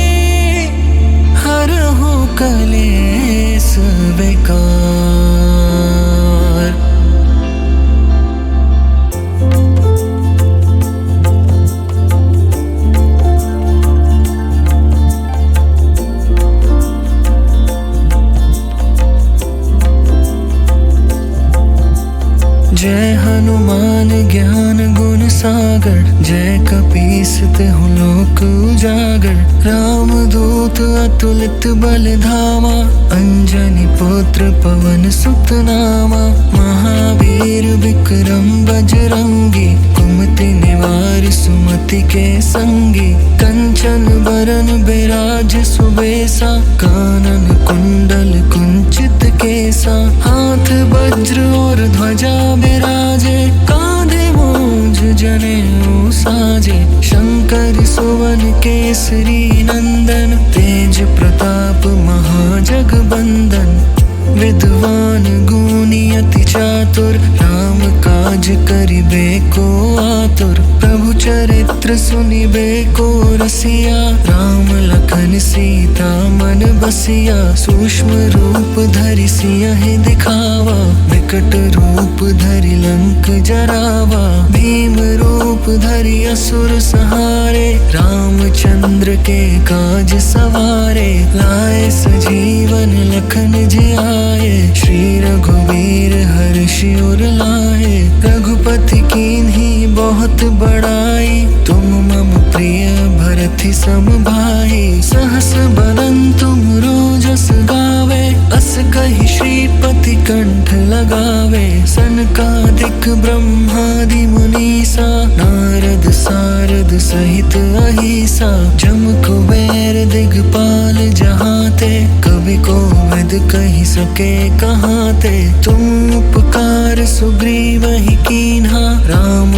हरहु कलेस विकार। जय हनुमान ज्ञान गुण सागर, जय कपीस तिहु लोक उजागर। राम दूत अतुलित बल धामा, अंजनी पुत्र पवन सुत नामा। महावीर विक्रम बजरंगी, कुमति निवार सुमति के संगी। कंचन बरन बिराज सुबेसा, कानन कुंडल कुंचित केसा। हाथ वज्र और ध्वजा बिराजे, कांधे मूंज जनेऊ साजे। शंकर सुवन केसरी नंदन, तेज प्रताप महाजगबंदन। विद्वान गुणी अति चातुर, राम काज करिबे को आतुर। प्रभु चरित्र सुनिबे को रसिया, राम लखन सीता मन बसिया। सूक्ष्म रूप धरि सियहि दिखावा, विकट रूप धरि लंक जरावा। भीम रूप धरि असुर संहारे, रामचंद्र के काज सवारे। लाए सजीवन लखन जियाए, श्री रघुवीर हर्षि उर लाए। रघुपति कीन्ही बहुत बड़ाई, तुम मम प्रिय भरति सम भाई। सहस बदन तुम रोजस गावे, अस कहि श्रीपति कंठ लगावे। सनकादिक ब्रह्मादि मुनीसा, नारद सारद सहित अहिसा। जम कुबेर दिगपाल जहाते, कवि कोविद कहि सके कहाते। तुम उपकार सुग्रीव ही कीन्हा, राम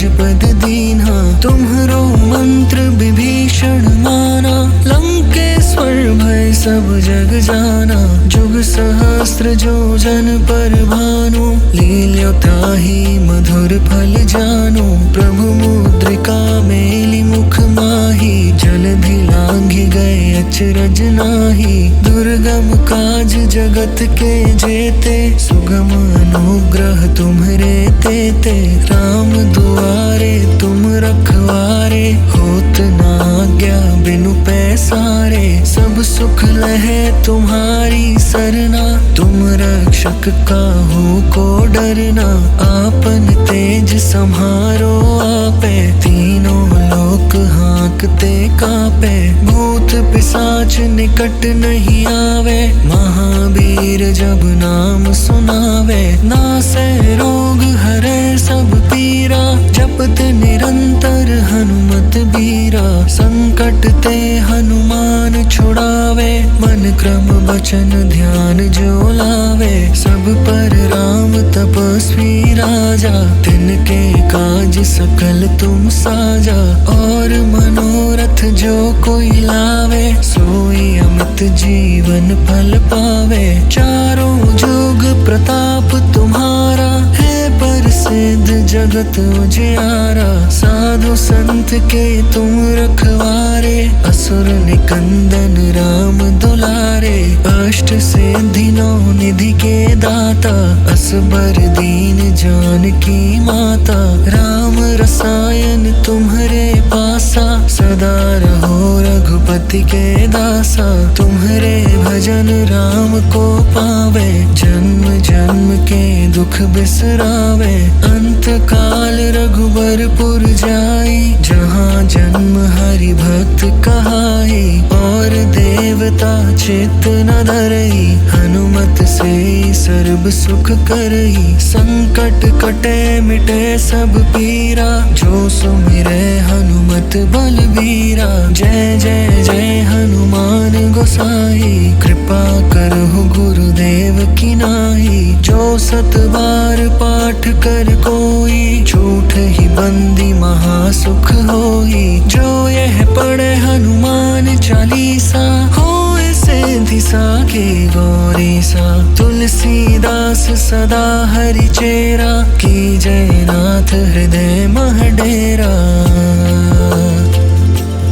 राजपद दीन्हा। तुम्हरो मंत्र विभीषण माना, लंकेश्वर भय सब जग जाना। जुग सहस्त्र जो जन पर भानु, लील्यो ताहि मधुर फल जानु। प्रभु मुद्रिका मेलि मुख माही, जलधि लांघि गए अचरज नाहि। दुर्गम काज जगत के जेते, सुगम अनुग्रह तुम्हरे तेते। राम दुआरे तुम रखवारे, होत न आज्ञा बिनु पैसारे। सब सुख लहे तुम्हारी सरना, तुम रक्षक काहू को डरना। आपन तेज सम्हारो आपे, तीनों लोक हाँकते कापे। भूत पिशाच निकट नहीं आवे, महावीर जब नाम सुनावे। नासै रोग हरै सब पीरा, जपत निरंतर हनुमत बीरा। संकट ते हनुमान छुड़ावे, मन क्रम वचन ध्यान जो लावे। सब पर राम तपस्वी राजा, तिनके काज सकल तुम साजा। और मनोरथ जो कोई लावे, सोई अमित जीवन फल पावे। चारों जुग प्रताप तुम्हारा, है प्रसिद्ध जगत उजियारा। साधु संत के तुम रखवारे, असुर निकंदन राम दुलारे। अष्ट सिद्धि नौ निधि के दाता, असबर दीन जानकी माता। राम रसायन तुम्हरे पासा, सदा रहो रघुपति के दासा। तुम्हरे भजन राम को पावे, जन्म जन्म के दुख बिसरावे। अंत काल रघुबरपुर जाई, जहाँ जन्म हरि भक्त कहाई। और देवता चित्त न धरई, हनुमत से सर्व सुख करई। संकट कटे मिटे सब पीरा, जो सुमिरै हनुमत बलबीरा। जय जय जय हनुमान गोसाई, कृपा करहु गुरुदेव की नाई। जो सत बार पाठ कर कोई, झूठ ही बंदी महासुख होई। जो यह पढ़े हनुमान चालीसा, होए सिद्धि साखी गौरीसा। तुलसीदास सदा हरि चेरा, की जय नाथ हृदय मह डेरा।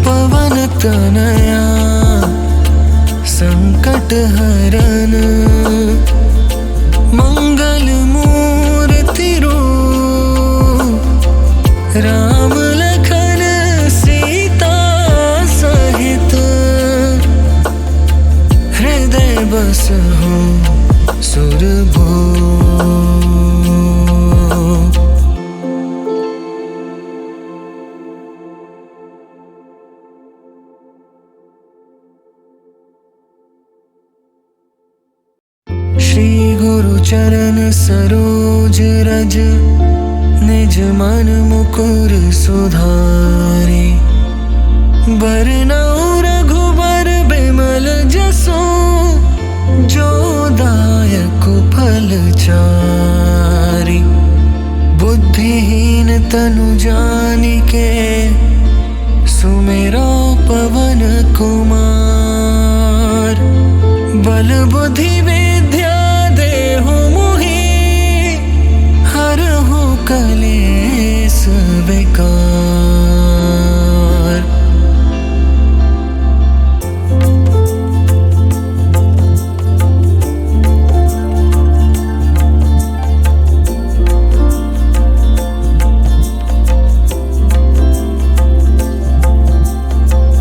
पवन तनया संकट हरन, मंगल मूर्ति रूप। राम लखन सीता सहित, हृदय बसहु सुरभूप। श्री गुरु चरण सरोज रज, निज मन मुकुर सुधारे। बरनउँ रघुबर बिमल जसु, जो दायक फल चारि। बुद्धिहीन तनु जानिके, सुमिरो पवन कुमार। बल बुद्धि विद्या देहु मोहि, हरहु कलेस विकार।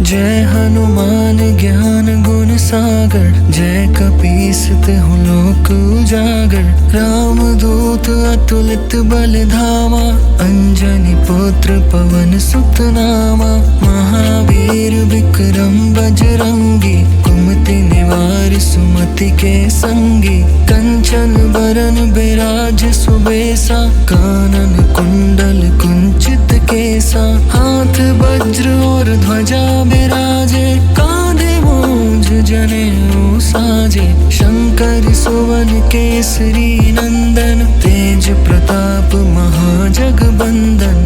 जय हनुमान ज्ञान गुण सागर, जय कपीस तिहुँ लोक उजागर। राम दूत अतुलित बल धामा, अंजनी पुत्र पवन सुत नामा। महावीर विक्रम बजरंगी, कुमति निवार सुमति के संगी। कंचन बरन बिराज सुबेसा, कानन कुंडल कुंचित केसा। हाथ वज्र और ध्वजा बिराजे, कांधे मूंज जनेऊ साजे। शंकर सुवन केसरी नंदन, तेज प्रताप महाजगबंदन।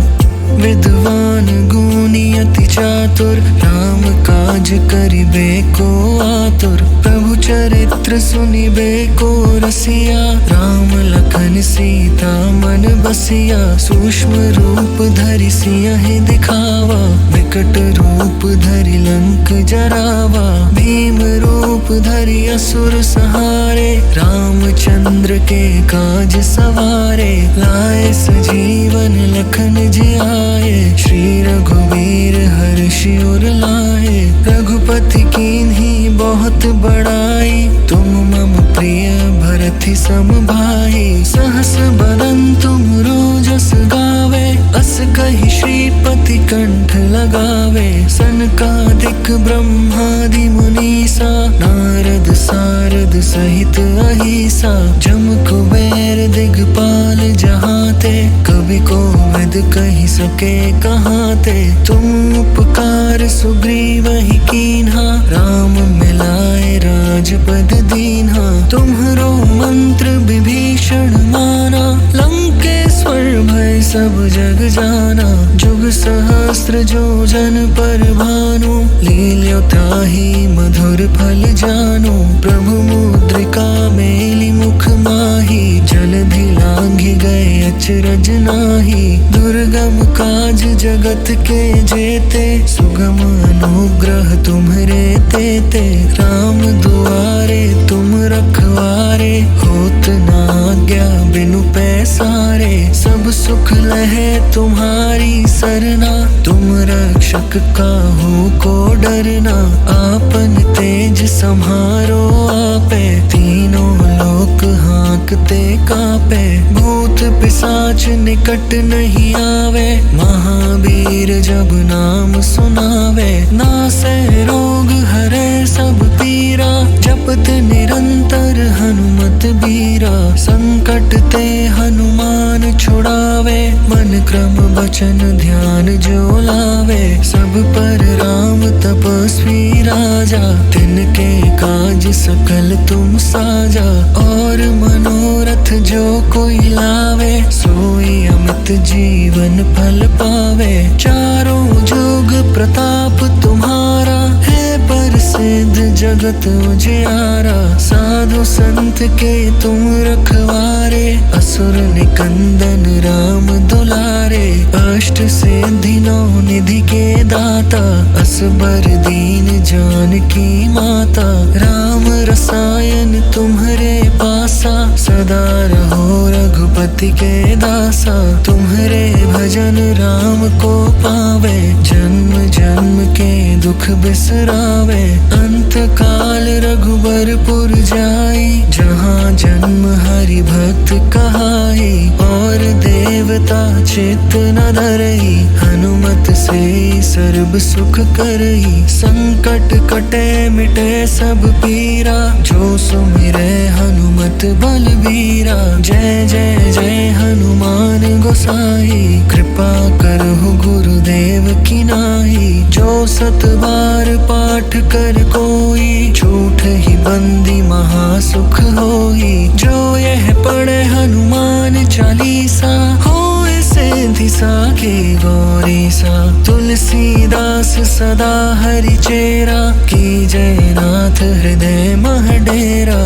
विद्वान गुणी अति चातुर, राम काज करिबे को आतुर। प्रभु चरित्र सुनिबे को रसिया, राम लखन सीता मन बसिया। सूक्ष्म रूप धरि सियहि दिखावा, विकट रूप धरि लंक जरावा। भीम रूप धरि असुर सहारे, रामचंद्र के काज सवारे। लाए सजीवन लखन जियाए, श्री रघुवीर हर्षि उर लाए। रघुपति कीन्ही बहुत बड़ाई, तुम मम प्रिय भरति सम भाई। सहस बदन तुम रोजस गावे, अस कहि श्रीपति कंठ लगावे। सनकादिक ब्रह्मादि मुनीसा, नारद सारद सहित अहिसा। जम कुबेर दिगपाल जहाते, कवि कोविद कहि सके कहाते। तुम उपकार सुग्रीवहि कीन्हा, राम मिलाए राजपद दीन्हा। तुम्हरो मंत्र विभीषण माना, लंकेश्वर भय सब जग जाना। जुग सहस्त्र जो जन पर भानु, लील्यो ताहि मधुर फल जानु। प्रभु मुद्रिका मेलि मुख माहि, जलधि लांघि गए अचरज नाहि। दुर्गम काज जगत के जेते, सुगम अनुग्रह तुम्हरे तेते। राम दुआरे तुम रखवारे, होत न आज्ञा बिनु पैसारे। सब सुख लहे तुम्हारी सरना, तुम रक्षक काहू को डरना। आपन तेज सम्हारो आपे, तीनों लोक हाँकते कापे। भूत पिशाच निकट नहीं आवे, महावीर जब नाम सुनावे। नासै रोग हरै सब पीरा, जपत निरंतर हनुमत बीरा। संकट ते हनुमान छुड़ावे, मन क्रम वचन ध्यान जो लावे। सब पर राम तपस्वी राजा, तिनके काज सकल तुम साजा। और मनोरथ जो कोई लावे, सोई अमित जीवन फल पावे। चारों जुग प्रताप तुम्हारा, है प्रसिद्ध जगत उजियारा। साधु संत के तुम रखवारे, असुर निकंदन राम दुलारे। अष्ट सिद्धि नौ निधि के दाता, असबर दीन जानकी माता। राम रसायन तुम्हरे पासा, सदा रहो रघुपति के दासा। तुम्हरे भजन राम को पावे, जन्म जन्म के दुख बिसरावे। अंत काल रघुबरपुर जाई, जहाँ जन्म हरि भक्त कहाई। और देवता चित्त न धरई, हनुमत से सर्ब सुख करई। संकट कटे मिटे सब पीरा, जो सुमिरै हनुमत बलबीरा। जय जय जय हनुमान गोसाई, कृपा करहु गुरुदेव की नाई। जो सत बार पाठ कर कोई, झूठ ही बंदी महासुख होई। जो यह पढ़े हनुमान चालीसा, होए सिद्धि साखी गौरीसा। तुलसीदास सदा हरि चेरा, की जय नाथ हृदय मह डेरा।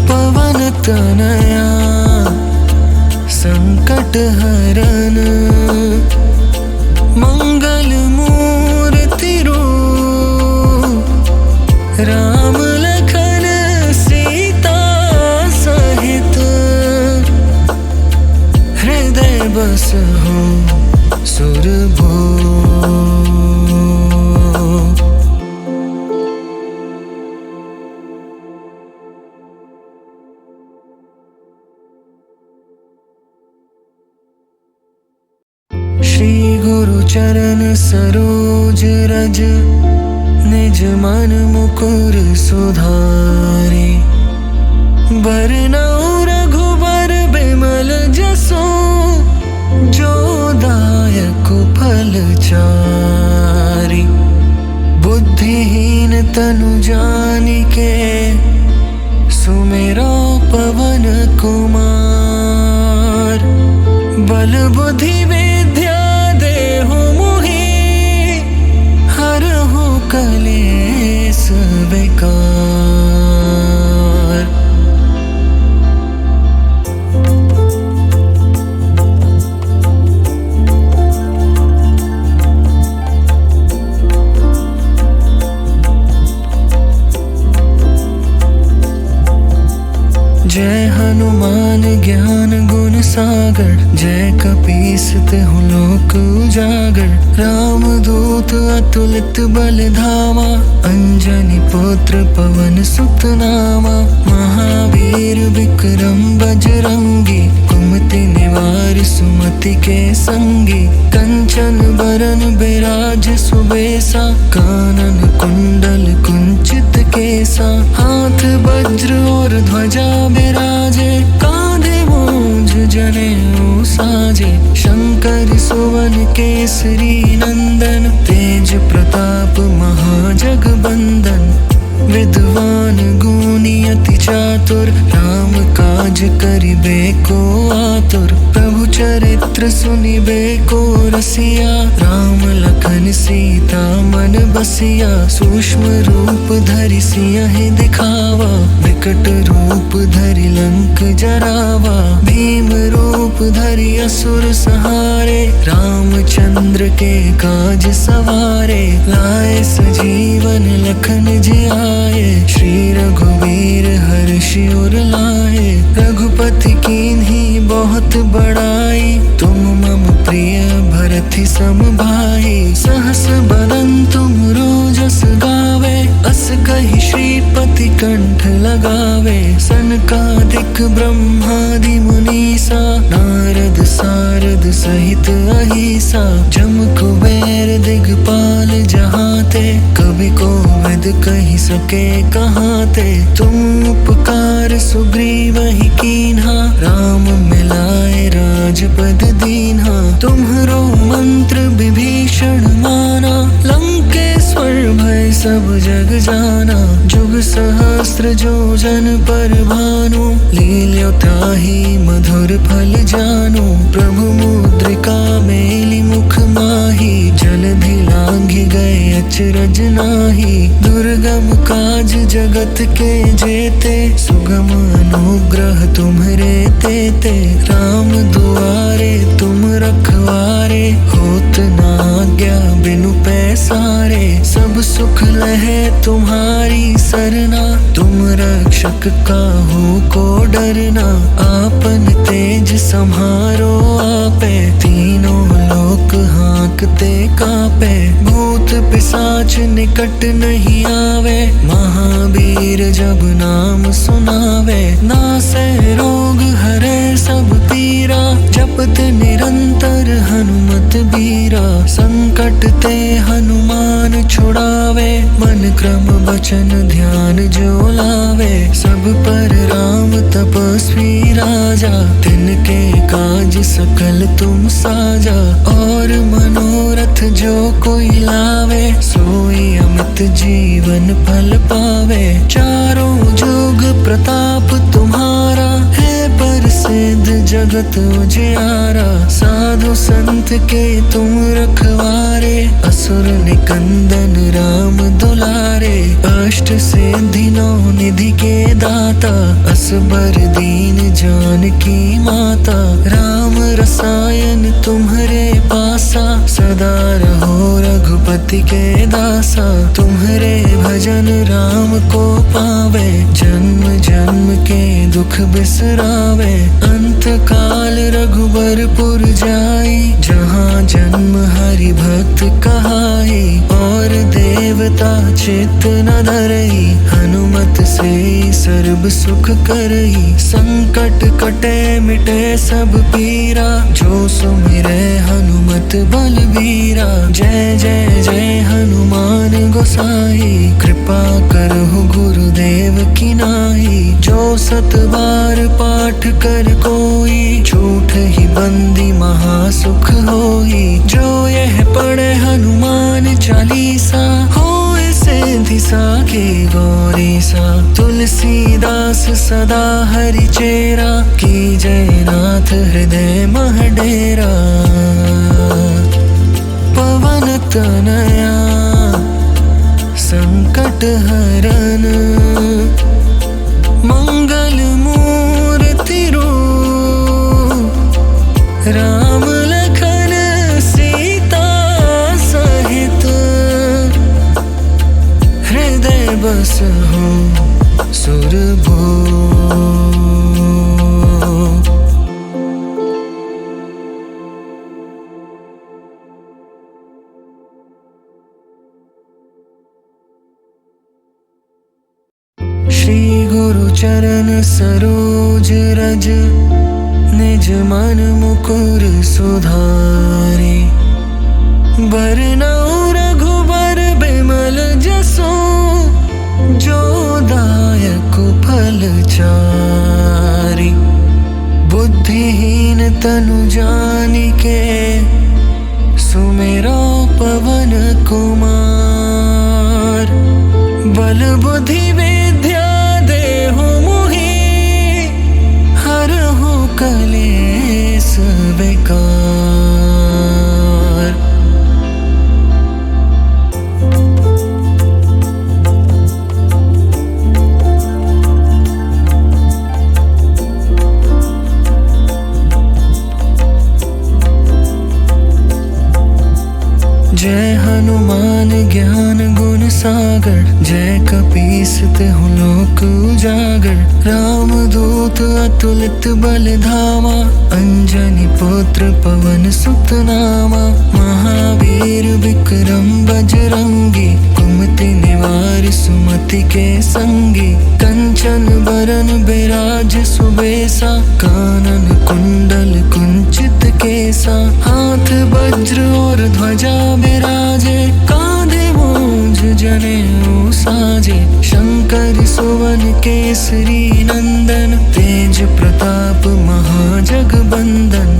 पवन तनया संकट हरन, मंगल मूर्ति रूप। राम लखन सीता सहित, हृदय बसहु सुरभूप। श्री गुरु चरण सरोज रज, निज मन मुकुर सुधारे। बरनउँ रघुबर बिमल जसो, जो दायक फल चारि। बुद्धिहीन तनु जानिके, सुमिरो पवन कुमार। बल बुद्धि विद्या देहु मोहि, हरहु कलेस विकार। जय हनुमान ज्ञान गुण सागर, जय कपीस तिहुँ लोक उजागर। राम दूत अतुलित बल धामा, अंजनी पुत्र पवन सुत नामा। महावीर विक्रम बजरंगी, कुमति निवार सुमति के संगी। कंचन बरन बिराज सुबेसा, कानन कुंडल कुंचित केसा। हाथ वज्र और ध्वजा बिराजे, कांधे मूंज जनेऊ साजे। शंकर सुवन केसरी नंदन, तेज प्रताप महाजगबंदन। विद्वान गुणी अति चातुर, राम काज करिबे को आतुर। प्रभु चरित्र सुनिबे को रसिया, राम लखन सीता मन बसिया। सूक्ष्म रूप धरि सियहि दिखावा, विकट रूप धरि लंक जरावा। भीम रूप धरि असुर संहारे, रामचंद्र के काज सवारे। लाए सजीवन लखन जियाए, श्री रघुवीर हर्षि उर लाए। रघुपति कीन्ही बहुत बड़ाई, तुम मम प्रिय भरति सम भाई। सहस बदन तुम रोजस गावे, अस कहि श्रीपति कंठ लगावे। सनकादिक ब्रह्मादि मुनीसा, नारद सारद सहित अहिसा। जम कुबेर दिगपाल जहाते, कवि कोविद कहि सके कहाते। तुम उपकार सुग्रीवहि कीन्हा, राम मिलाए राजपद दीन्हा। तुम्हरो मंत्र विभीषण माना, लंकेश्वर भय सब जग जाना। जुग सहस्त्र जो जन पर भानु, लील्यो ताहि मधुर फल जानु। प्रभु मुद्रिका मेलि मुख माहि, जलधि लांघि गए अचरज नाहि। दुर्गम काज जगत के जेते, सुगम अनुग्रह तुम्हरे तेते। राम दुआरे तुम रखवारे, होत न आज्ञा बिनु पैसारे। सब सुख लहे तुम्हारी सरना, तुम रक्षक काहू को डरना। आपन तेज सम्हारो आपे, तीनों लोक हाँकते कापे। भूत पिशाच निकट नहीं आवे, महावीर जब नाम सुनावे। नासै रोग हरै सब पीरा, जपत निरंतर हनुमत बीरा। संकट ते हनुमान छुड़ावे, मन क्रम बचन ध्यान जो लावे। सब पर राम तपस्वी राजा, तिनके काज सकल तुम साजा। और मनोरथ जो कोई लावे, सोई अमित जीवन फल पावे। चारों जुग प्रताप तुम्हारा, है प्रसिद्ध जगत उजियारा। साधु संत के तुम रखवारे, असुर निकंदन राम दुलारे। अष्ट सिद्धि नौ निधि के दाता, असबर दीन जानकी माता। राम रसायन तुम्हरे पासा, सदा रहो रघुपति के दासा। तुम्हरे भजन राम को पावे, जन्म जन्म के दुख बिसरावे। अंत काल रघुबरपुर जाई, जहाँ जन्म हरि भक्त कहाई। और देवता चित्त न धरई, हनुमत से सर्व सुख करई। संकट कटे मिटे सब पीरा, जो सुमिरै हनुमत बलबीरा। जय जय जय हनुमान गोसाई, कृपा करहु गुरुदेव की नाई। जो सत बार पाठ कर कोई, झूठ ही बंदी महासुख होई। जो यह पढ़े हनुमान चालीसा, होए सिद्धि साखी गौरीसा। तुलसीदास सदा हरि चेरा, की जय नाथ हृदय मह डेरा। तेरा। पवन तनया संकट हरन, मंगल मूर्ति रूप, राम लखन सीता सहित, हृदय बस हो सुरभो। श्री गुरु चरण सरोज रज, निज मन मुकुर सुधारे। बरनउँ रघुबर बिमल जसु, जो दायक फल चारि। बुद्धिहीन तनु जानिके, सुमिरो पवन कुमार। बल बुद्धि विद्या देहु मोहि, हरहु कलेस विकार। जय हनुमान ज्ञान गुण सागर, जय कपीस तिहु लोक उजागर। राम दूत अतुलित बल धामा, अंजनी पुत्र पवन सुत नामा। महावीर विक्रम बजरंगी, कुमति निवार सुमति के संगी। कंचन बरन बिराज सुबेसा, कानन कुंडल कुंचित केसा। हाथ वज्र और ध्वजा बिराजे, कांधे मूंज जनेऊ साजे। शंकर सुवन केसरी नंदन, तेज प्रताप महाजगबंदन।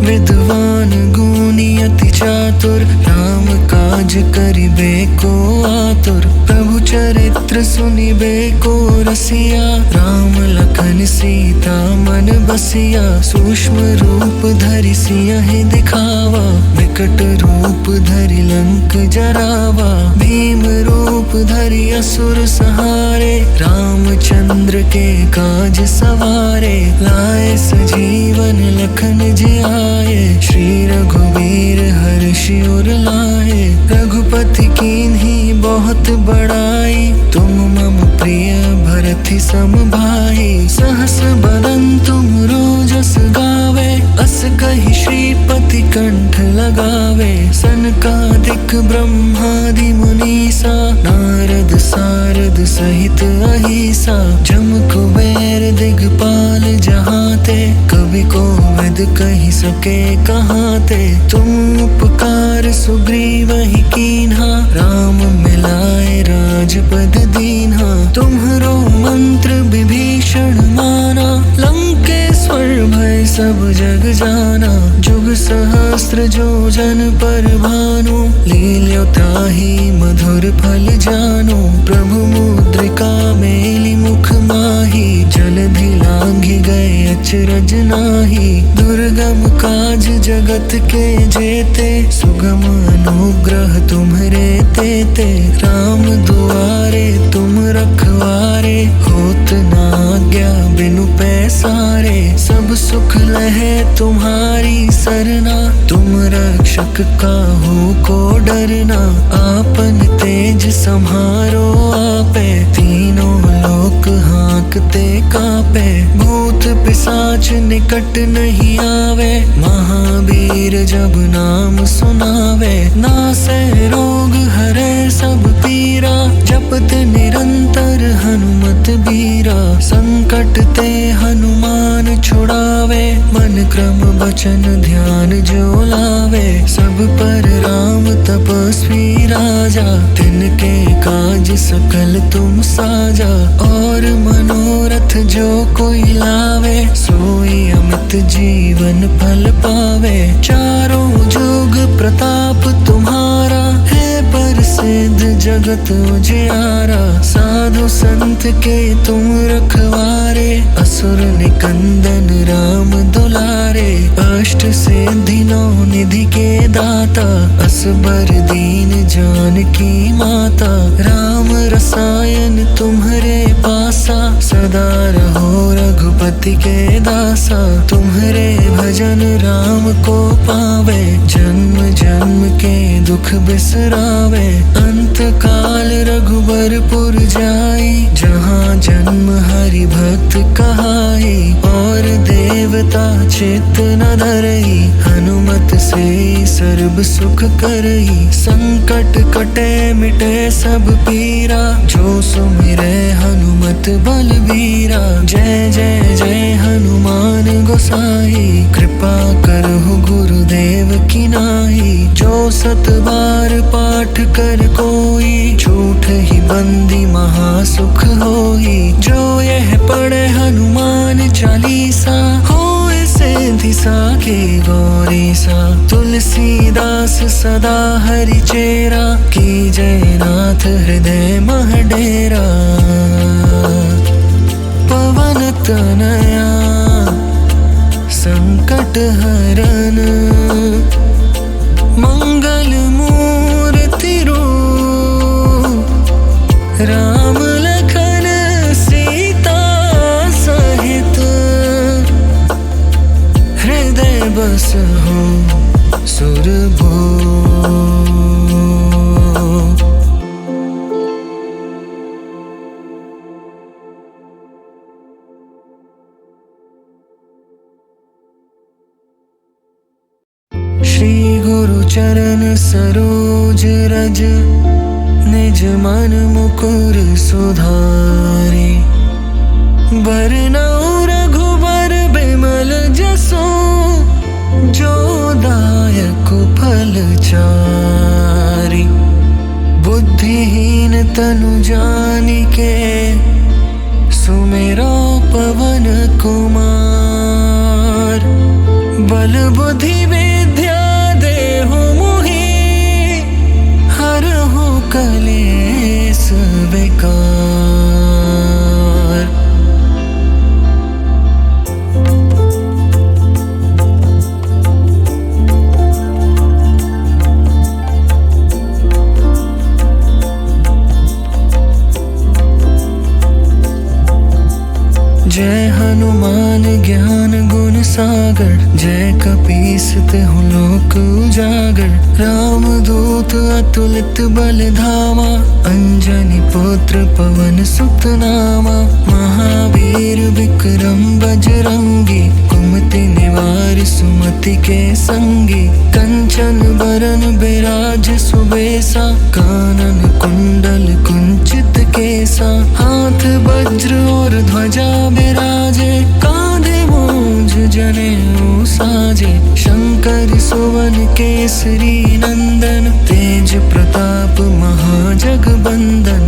विद्वान गुणी अति चातुर, राम काज करिबे को आतुर। प्रभु चरित्र सुनिबे को रसिया, राम लखन सीता मन बसिया। सूक्ष्म रूप धरि सियहि दिखावा, विकट रूप धरि लंक जरावा। भीम रूप धरि असुर संहारे, रामचंद्र के काज सवारे। लाए सजीवन लखन जियाए, श्री रघुवीर हर्षि उर लाए। रघुपति कीन्ही बहुत बड़ाई, तुम मम प्रिय भरति सम भाई। सहस बदन तुम रोजस गावे, अस कहि श्रीपति कंठ लगावे। सनकादिक ब्रह्मादि मुनीसा, नारद सारद सहित अहिसा। जम कुबेर दिगपाल जहाते, कवि कोविद कहि सके कहाते। तुम उपकार सुग्रीवहि कीन्हा, राम मिलाए राजपद दीन्हा। तुम्हरो मंत्र विभीषण माना, लंकेश्वर भय सब जग जाना। जुग सहस्त्र जो जन पर भानु, लील्यो ताहि मधुर फल जानु। प्रभु मुद्रिका मेलि मुख माहि, जलधि लांघि गए अचरज नाही। दुर्गम काज जगत के जेते, सुगम अनुग्रह तुम्हरे तेते। राम दुआरे तुम रखवारे, होत न आज्ञा बिनु पैसारे। सब सुख लहे तुम्हारी सरना, तुम रक्षक काहू को डरना। आपन तेज सम्हारो आपे, तीनों लोक हांकते कापे। भूत पिशाच निकट नहीं आवे, महावीर जब नाम सुनावे। नासे रोग हरे सब पीरा, जपत निरंतर हनुमत बीरा। संकट ते हनुमान छुड़ावे, मन क्रम बचन ध्यान जो लावे। सब पर राम तपस्वी राजा, तिनके काज सकल तुम साजा। और मनोरथ जो कोई लावे, सोई अमित जीवन फल पावे। चारों जुग प्रताप तुम्हारा, है प्रसिद्ध जगत उजियारा। साधु संत के तुम रखवारे, असुर निकंदन राम दुलारे। अष्ट सिद्धि दाता, असबर दीन जानकी माता। राम रसायन तुम्हारे पासा, सदा रहो रघुपति के दासा। तुम्हारे भजन राम को पावे, जन्म जन्म के दुख बिसरावे। अंत काल रघुबरपुर जाई, जहाँ जन्म हरि भक्त कहाई। और देवता चित्त न धरई, हनुमत से सर्ब सुख करई। संकट कटे मिटे सब पीरा, जो सुमिरे हनुमत बलबीरा। जय जय जय हनुमान गोसाई, कृपा करहु गुरुदेव की नाई। जो सत बार पाठ कर कोई, झूठ ही बंदी महासुख होई। जो यह पढ़े हनुमान चालीसा, होए सिद्धि साखी गौरी सा। तुलसीदास सदा हरि चेरा, की जय नाथ हृदय मह डेरा। पवन तनया संकट हरन, मंगल मूर्ति रूप। राम लखन सीता सहित, हृदय बसहु सुरभूप। श्री गुरु चरण सरोज रज, निज मन मुकुर सुधारे। बरनउँ रघुबर बिमल जसु, जो दायक फल चारि। बुद्धिहीन तनु जानिके, सुमिरो पवन कुमार। बल बुद्धि विद्या देहु मोहि, हरहु कलेस विकार। जय हनुमान ज्ञान गुण सागर, जय कपीस तिहु लोक उजागर। राम दूत अतुलित बल धामा, अंजनी पुत्र पवन सुत नामा। महावीर विक्रम बजरंगी, कुमति निवार सुमति के संगी। कंचन बरन बिराज सुबेसा, कानन कुंडल कुंचित केसा। हाथ वज्र और ध्वजा बिराजे, कांधे मूंज जनेऊ साजे। शंकर सुवन केसरी नंदन, तेज प्रताप महाजगबंदन।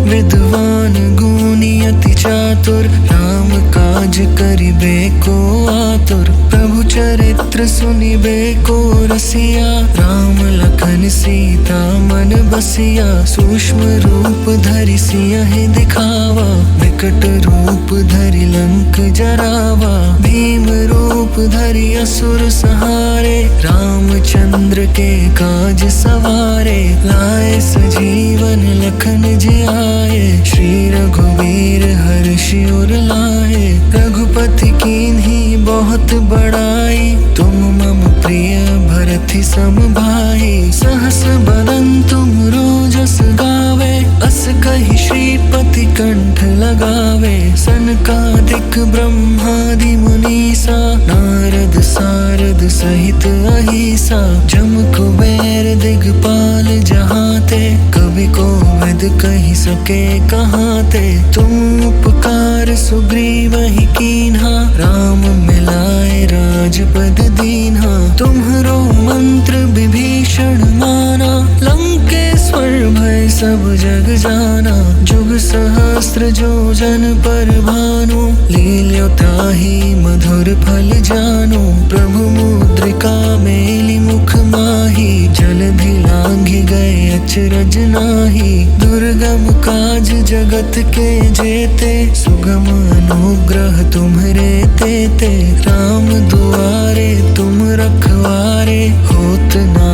विद्वान गुणी अति चातुर, राम काज करिबे को आतुर। प्रभु चरित्र सुनिबे को रसिया, राम लखन सीता मन बसिया। सूक्ष्म रूप धरि सियहि दिखावा, विकट रूप धरि लंक जरावा। भीम रूप धरि असुर सहारे, रामचंद्र के काज सवारे। लाए सजीवन लखन जियाए, श्री रघुवीर हर्षि उर लाए। रघुपति कीन्ही बहुत बड़ाई, तुम मम प्रिय भरति सम भाई। सहस बदन तुम रोजस गावे, अस कहि श्रीपति कंठ लगावे। सनकादिक ब्रह्मादि मुनीसा, नारद सारद सहित अहिसा। जम कुबेर दिगपाल जहाते, कवि कोविद कहि सके कहाते। तुम उपकार सुग्रीवहि कीन्हा, राम मिलाए राजपद दीन्हा। तुम्हरो मंत्र विभीषण माना, लंकेश्वर भय सब जग जाना। जुग सहस्त्र जो जन पर भानु, लील्यो ताहि मधुर फल जानु। प्रभु मुद्रिका मेलि मुख माहि, जलधि लांघि गए अचरज नाही। दुर्गम काज जगत के जेते, सुगम अनुग्रह तुम्हरे तेते। राम दुआरे तुम रखवारे, होत न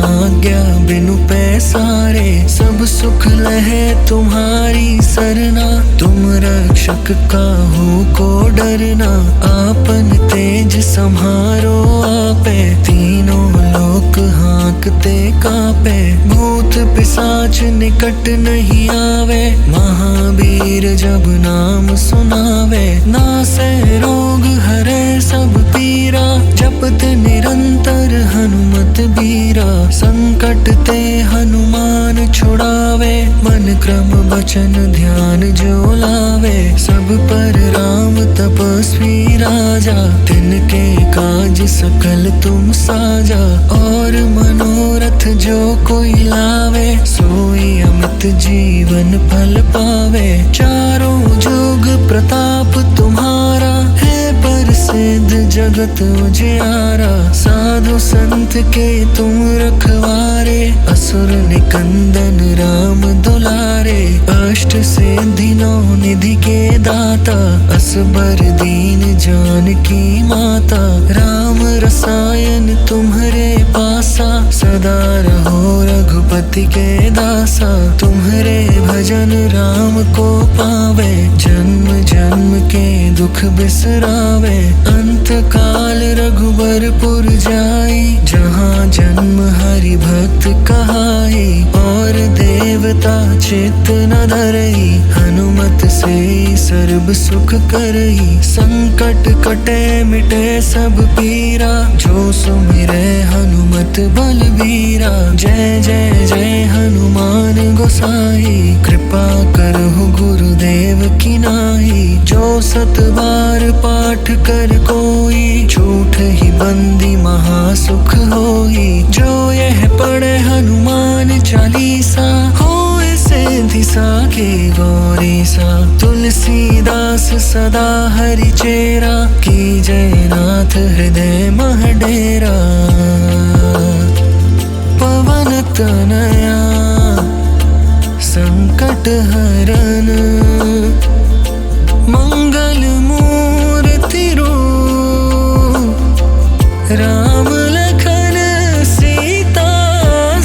शक काहू को डरना, आपन तेज सम्हारो आपे, तीनों लोक हाँकते कापे, भूत पिशाच निकट नहीं आवे, महावीर जब नाम सुनावे, नासे रोग हरे सब पीरा, जपत निरंतर हनुमत बीरा, संकट ते हनुमान छुड़ावे, मन क्रम वचन ध्यान जो लावे, सब पर राम तपस्वी राजा, तिनके काज सकल तुम साजा, और मनोरथ जो कोई लावे, सोई अमित जीवन फल पावे, चारों जुग प्रताप तुम्हारा, है प्रसिद्ध जगत उजियारा, साधु संत के तुम रखवारे, असुर निकंदन राम दुलारे, अष्ट सिद्धि नौ निधि के दाता, असबर दीन जानकी माता, राम रसायन तुम्हारे पासा, सदा रहो रघुपति के दासा, तुम्हारे भजन राम को पावे, जन्म जन्म के दुख बिसरावे, अंत काल रघुबरपुर जाई, जहाँ जन्म हरि भक्त कहाई, और देवता चित्त न धरई, हनुमत से सर्व सुख करई, संकट कटे मिटे सब पीरा, जो सुमिरे हनुमत बलबीरा, जय जय जय हनुमान गोसाई, कृपा करहु गुरुदेव की नाई, जो सत बार पाठ कर कोई, झूठ ही बंदी महासुख होई, जो यह पढ़े हनुमान चालीसा, होए सिद्धि साखी गौरीसा, तुलसीदास सदा हरि चेरा, की जय नाथ हृदय मह डेरा, पवन तनया संकट हरन, मंगल मूर्ति रूप, राम लखन सीता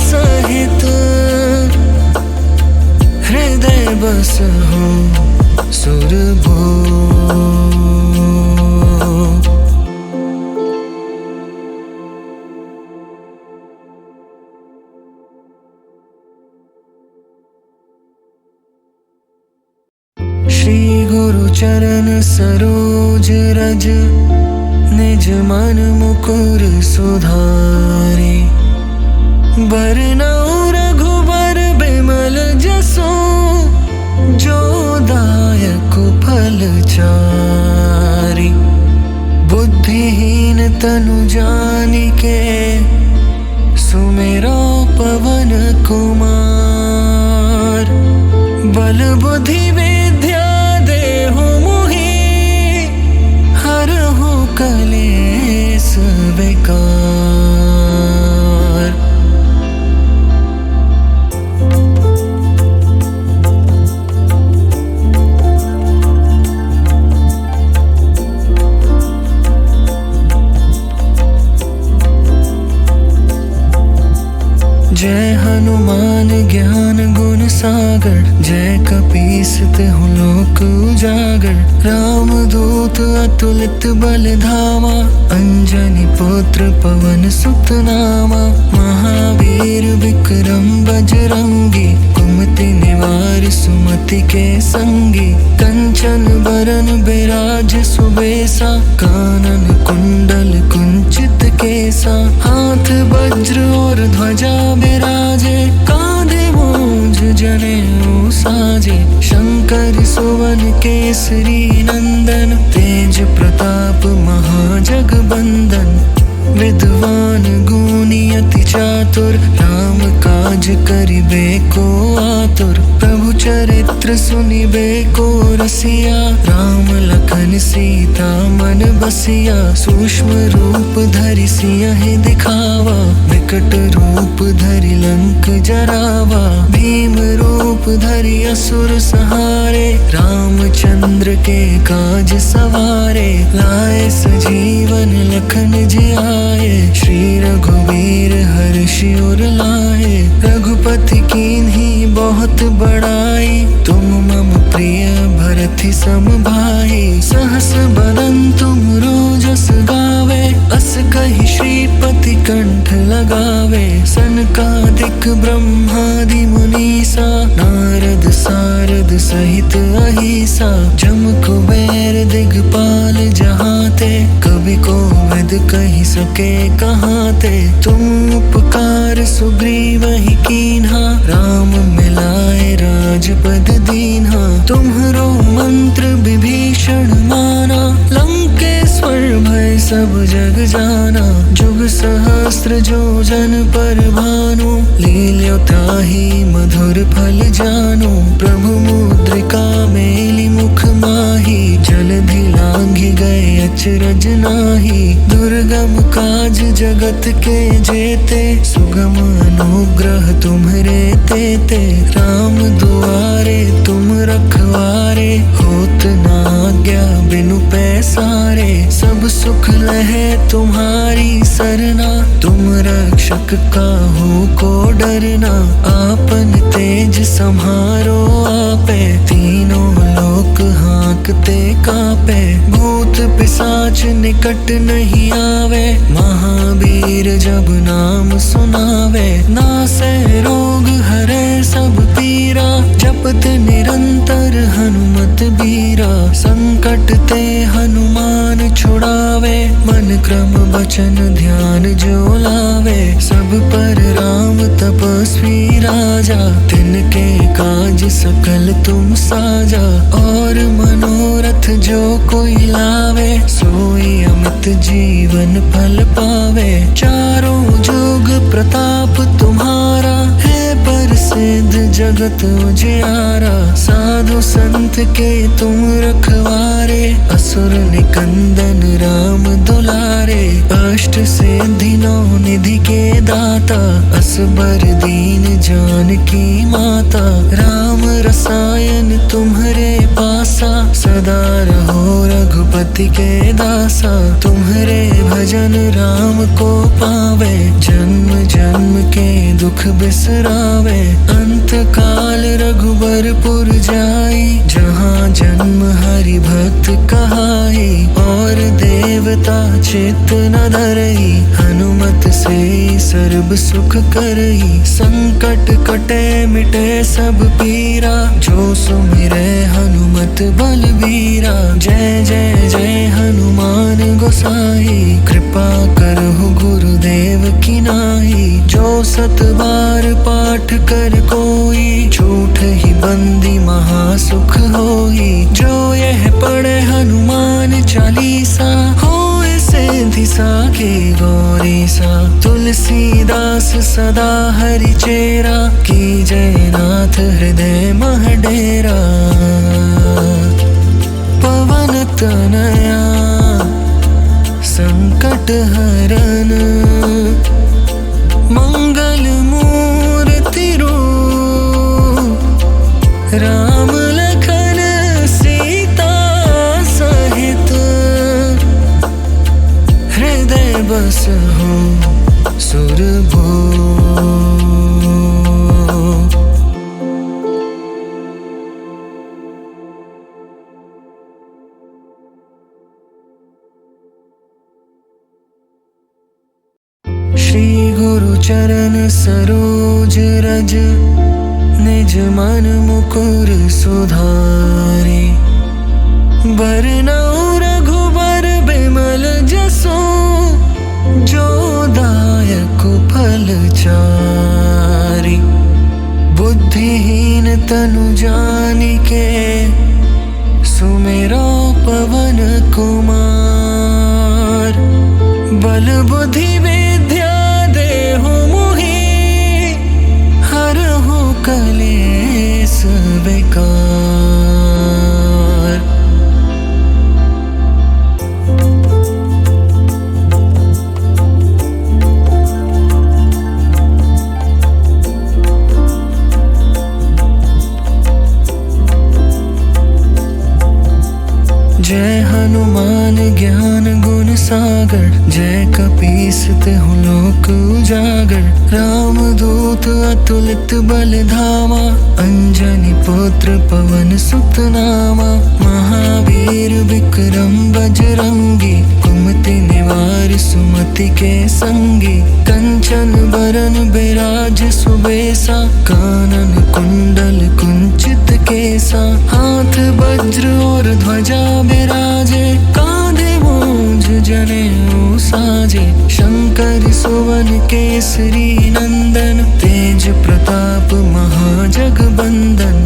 सहित, हृदय बसहु सुरभूप। श्री गुरु चरण सरोज रज, निज मन मुकुर सुधारे, बरनउँ रघुबर बिमल जसु, जो दायक फल चारि, बुद्धिहीन तनु जानिके, सुमिरो पवन कुमार, बल बुद्धि विद्या देहु मोहि, हरहु कलेस विकार। जय हनुमान ज्ञान गुण सागर, जय कपीस तिहुँ लोक उजागर, राम दूत अतुलित बल धामा, अंजनी पुत्र पवन सुत नामा, महावीर विक्रम बजरंगी, कुमति निवार सुमति के संगी, कंचन बरन बिराज सुबेसा, कानन कुंडल कुंचित केसा, हाथ वज्र और ध्वजा बिराजे, कांधे मूंज जनेऊ साजे, शंकर सुवन केसरी नंदन, तेज प्रताप महाजगबंदन, विद्वान गुणी अति चातुर, राम काज करिबे को आतुर, प्रभु चरित्र सुनिबे को रसिया, राम लखन सीता मन बसिया, सूक्ष्म रूप धरि सियहि दिखावा, विकट रूप धरि लंक जरावा, भीम रूप धरि असुर संहारे, रामचंद्र के काज सवारे, लाए सजीवन लखन जियाए, श्री रघुवीर हर्षि उर लाए, रघुपति कीन्ही बहुत बड़ाई, तुम मम प्रिय भरत सम पाठ लगावे। सनकादिक ब्रह्मादि मुनीसा, नारद सारद सहित अहिसा। जम कुबेर दिगपाल जहाते, कवि को वेद कही सके कहाते। तुम उपकार सुग्रीव ही कीन्हा, राम मिलाए राजपद दीन्हा। तुम्हरो मंत्र विभीषण माना, लंकेश्वर भय सब जग जाना। जुग सहस्त्र जो जन पर भानु, लील्यो ताहि मधुर फल जानु। प्रभु मुद्रिका मेली मुख माही, जलधि लांघि गए अचरज नाही। दुर्गम काज जगत के जेते, सुगम अनुग्रह तुम्हरे तेते। राम दुआरे तुम रखवारे, होत न आज्ञा बिनु पैसारे। सब सुख लहे तुम्हारी सरना, तुम रक्षक काहू को डरना। आपन तेज सम्हारो आपे, तीनों लोक हाँकते कापे। भूत पिशाच निकट नहीं आवे, महावीर जब नाम सुनावे। नासे रोग हरे सब पीरा, जपत निरंतर हनुमत बीरा। संकट ते हनुमान छुड़ावे, मन क्रम वचन ध्यान जो लावे। सब पर राम तपस्वी राजा, तिनके काज सकल तुम साजा। और मनोरथ जो कोई लावे, सोई अमित जीवन फल पावे। चारों जुग प्रताप तुम्हारा, है प्रसिद्ध जगत उजियारा। साधु संत के तुम रखवारे, असुर निकंदन राम दुलारे। अष्ट सिद्धि नौ निधि के दाता, असबर दीन जानकी माता। राम रसायन तुम्हरे पासा, सदा रहो रघुपति के दासा। तुम्हरे भजन राम को पावे, जन्म जन्म के दुख बिसरावे। अंत काल रघुबरपुर जाई, जहाँ जन्म हरि भक्त कहाई। और देवता चित्त न धरई, हनुमत से सर्ब सुख करई। संकट कटे मिटे सब पीरा, जो सुमिरे हनुमत बलबीरा। जय जय जय हनुमान गोसाई, कृपा करहु गुरुदेव की नाई। जो सत बार पाठ कर कोई, झूठ ही बंदी महासुख होई। जो यह पढ़े हनुमान चालीसा, होए सिद्धि साखी गौरीसा। तुलसीदास सदा हरि चेरा, की जय नाथ हृदय मह डेरा। पवन तनया संकट हरन, मंगल मूर्ति रूप। राम लखन सीता सहित, हृदय बसहु सुरभूप। श्री गुरु चरण सरोज रज, निज मन मुकुर सुधारे। बरनउँ रघुबर बिमल जसु, जो दायक फल चारि। बुद्धिहीन तनु जानिके, सुमिरो पवन कुमार। बल बुद्धि विद्या देहु मोहि, हरहु कलेस विकार। जय हनुमान ज्ञान गुण सागर, जय कपीस तिहुँ लोक उजागर। राम दूत अतुलित बल धामा, अंजनी पुत्र पवन सुत नामा। महावीर विक्रम बजरंगी, कुमति निवार सुमति के संगी। कंचन कंचन बरन बिराज सुबेसा, कानन कुंडल कुंचित केसा, हाथ वज्र और ध्वजा बिराजे, कांधे मूंज जनेऊ साजे, शंकर सुवन केसरी नंदन, तेज प्रताप महाजगबंदन,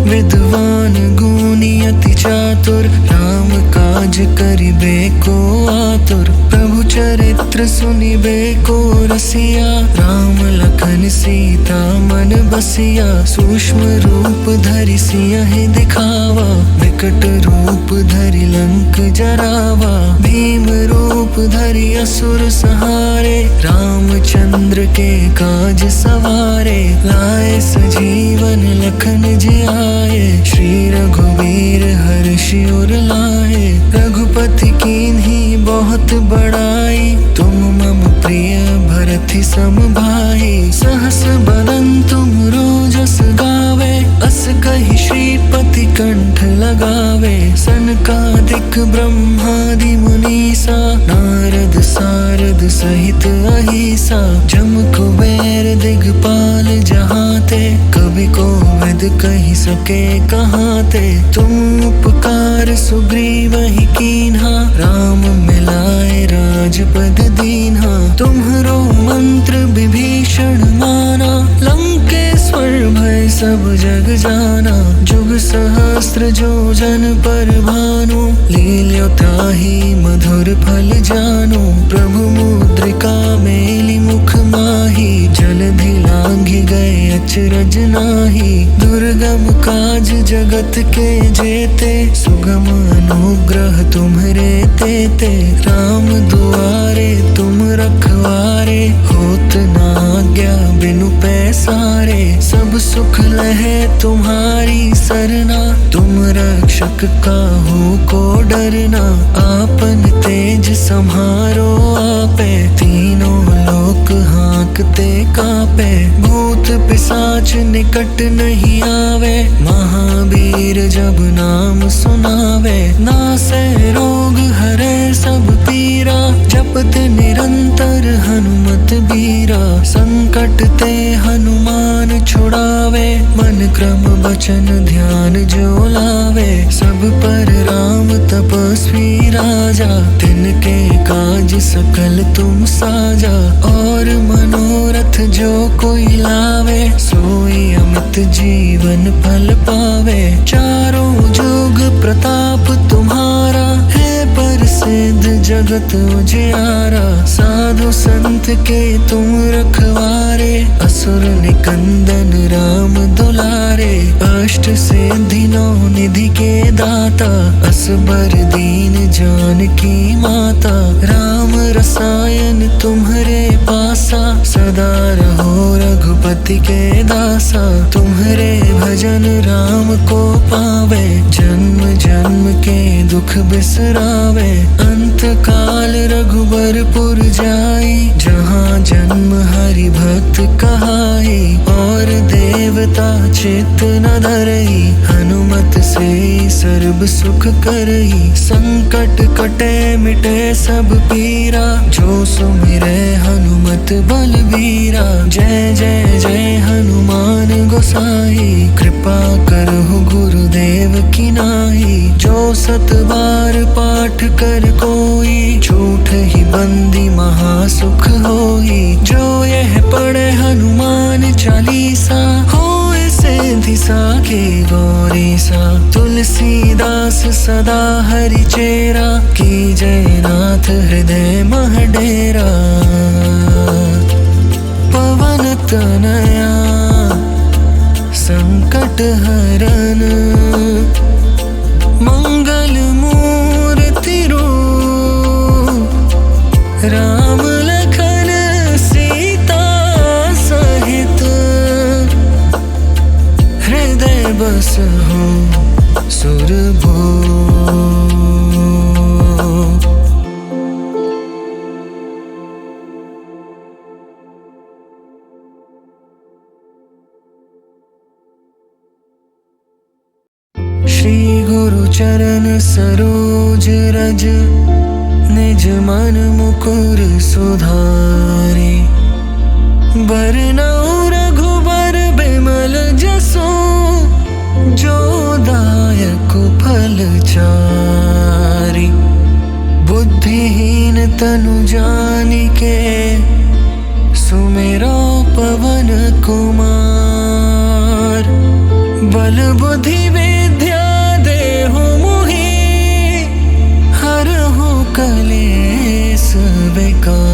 विद्वान गुणी अति चातुर, राम काज करिबे को आतुर, प्रभु चरित्र सुनिबे को रसिया, राम लखन सीता मन बसिया, सूक्ष्म रूप धरि सियहि दिखावा, विकट रूप धरि लंक जरावा, भीम रूप धरि असुर संहारे, रामचंद्र के काज सवारे, लाए सजीवन लखन जियाए, श्री रघुवीर हर्षि उर लाए, रघुपति कीन्ही बहुत बड़ाई, तुम मम प्रिय भरति सम भाई, सहस बदन तुम रोजस गावे, अस कहि श्रीपति कंठ लगावे, सनकादिक ब्रह्मादि मुनीसा, नारद सारद सहित अहिसा, जम कुबेर दिगपाल जहाते, कवि कोविद कहि सके कहाते, तुम उपकार सुग्रीवहि कीन्हा, राम मिलाए राजपद दीन्हा, तुम्हरो मंत्र विभीषण माना, लंकेश्वर भय सब जग जाना, जुग सहस्त्र जो जन पर भानु, लील्यो ताहि मधुर फल जानु, प्रभु मुद्रिका मेलि मुख माहि, जलधि लांघि गए अचरज नाही, दुर्गम काज जगत के जेते, सुगम अनुग्रह तुम्हरे तेते, राम दुआरे तुम रखवारे, होत न आज्ञा बिनु पैसारे, सब सुख लहे तुम्हारी सरना, तुम रक्षक काहू को डरना, आपन तेज सम्हारो आपे, तीनों लोक हाँकते कापे, भूत पिशाच निकट नहीं आवे, महावीर जब नाम सुनावे, नासै रोग हरे सब पीरा, जपत निरंतर हनुमत बीरा, संकट ते हनुमान छुड़ावे, मन क्रम वचन ध्यान जो लावे, सब पर राम तपस्वी राजा, तिनके काज सकल तुम साजा, और मनोरथ जो कोई लावे, सोई अमित जीवन फल पावे, चारों जुग प्रताप तुम्हारा, है प्रसिद्ध जगत उजियारा, साधु संत के तुम रखवारे, असुर निकंदन राम दुलारे, अष्ट सिद्धि नौ निधि के दाता, असबर दीन जानकी माता, राम रसायन तुम्हरे पासा, सदा रहो रघुपति के दासा, तुम्हरे भजन राम को पावे, जन्म जन्म के दुख बिसरावे, अंत काल रघुबरपुर जाई, जहाँ जन्म हरि भक्त कहाई, और देवता चित्त न धरई, हनुमत से सर्व सुख करई, संकट कटे मिटे सब पीरा, जो सुमिरे हनुमत बलबीरा, जय जय जय हनुमान गोसाई, कृपा करहु गुरुदेव की नाई, जो सत बार पाठ कर कोई, झूठ ही बंदी महासुख होई, जो यह पढ़े हनुमान चालीसा, होए सिद्धि साखी गौरीसा, तुलसीदास सदा हरि चेरा, की जय नाथ हृदय मह डेरा, पवन तनया संकट हरन, मंगल मूर्ति रूप, राम लखन सीता सहित, हृदय बसहु सुरभूप। श्री गुरु चरण सरोज रज, निज मन मुकुर सुधारे, विचारी। बुद्धिहीन तनु जानिके सुमेरो पवन कुमार। बल बुद्धि विद्या देहु मोहि, हरहु कलेस विकार।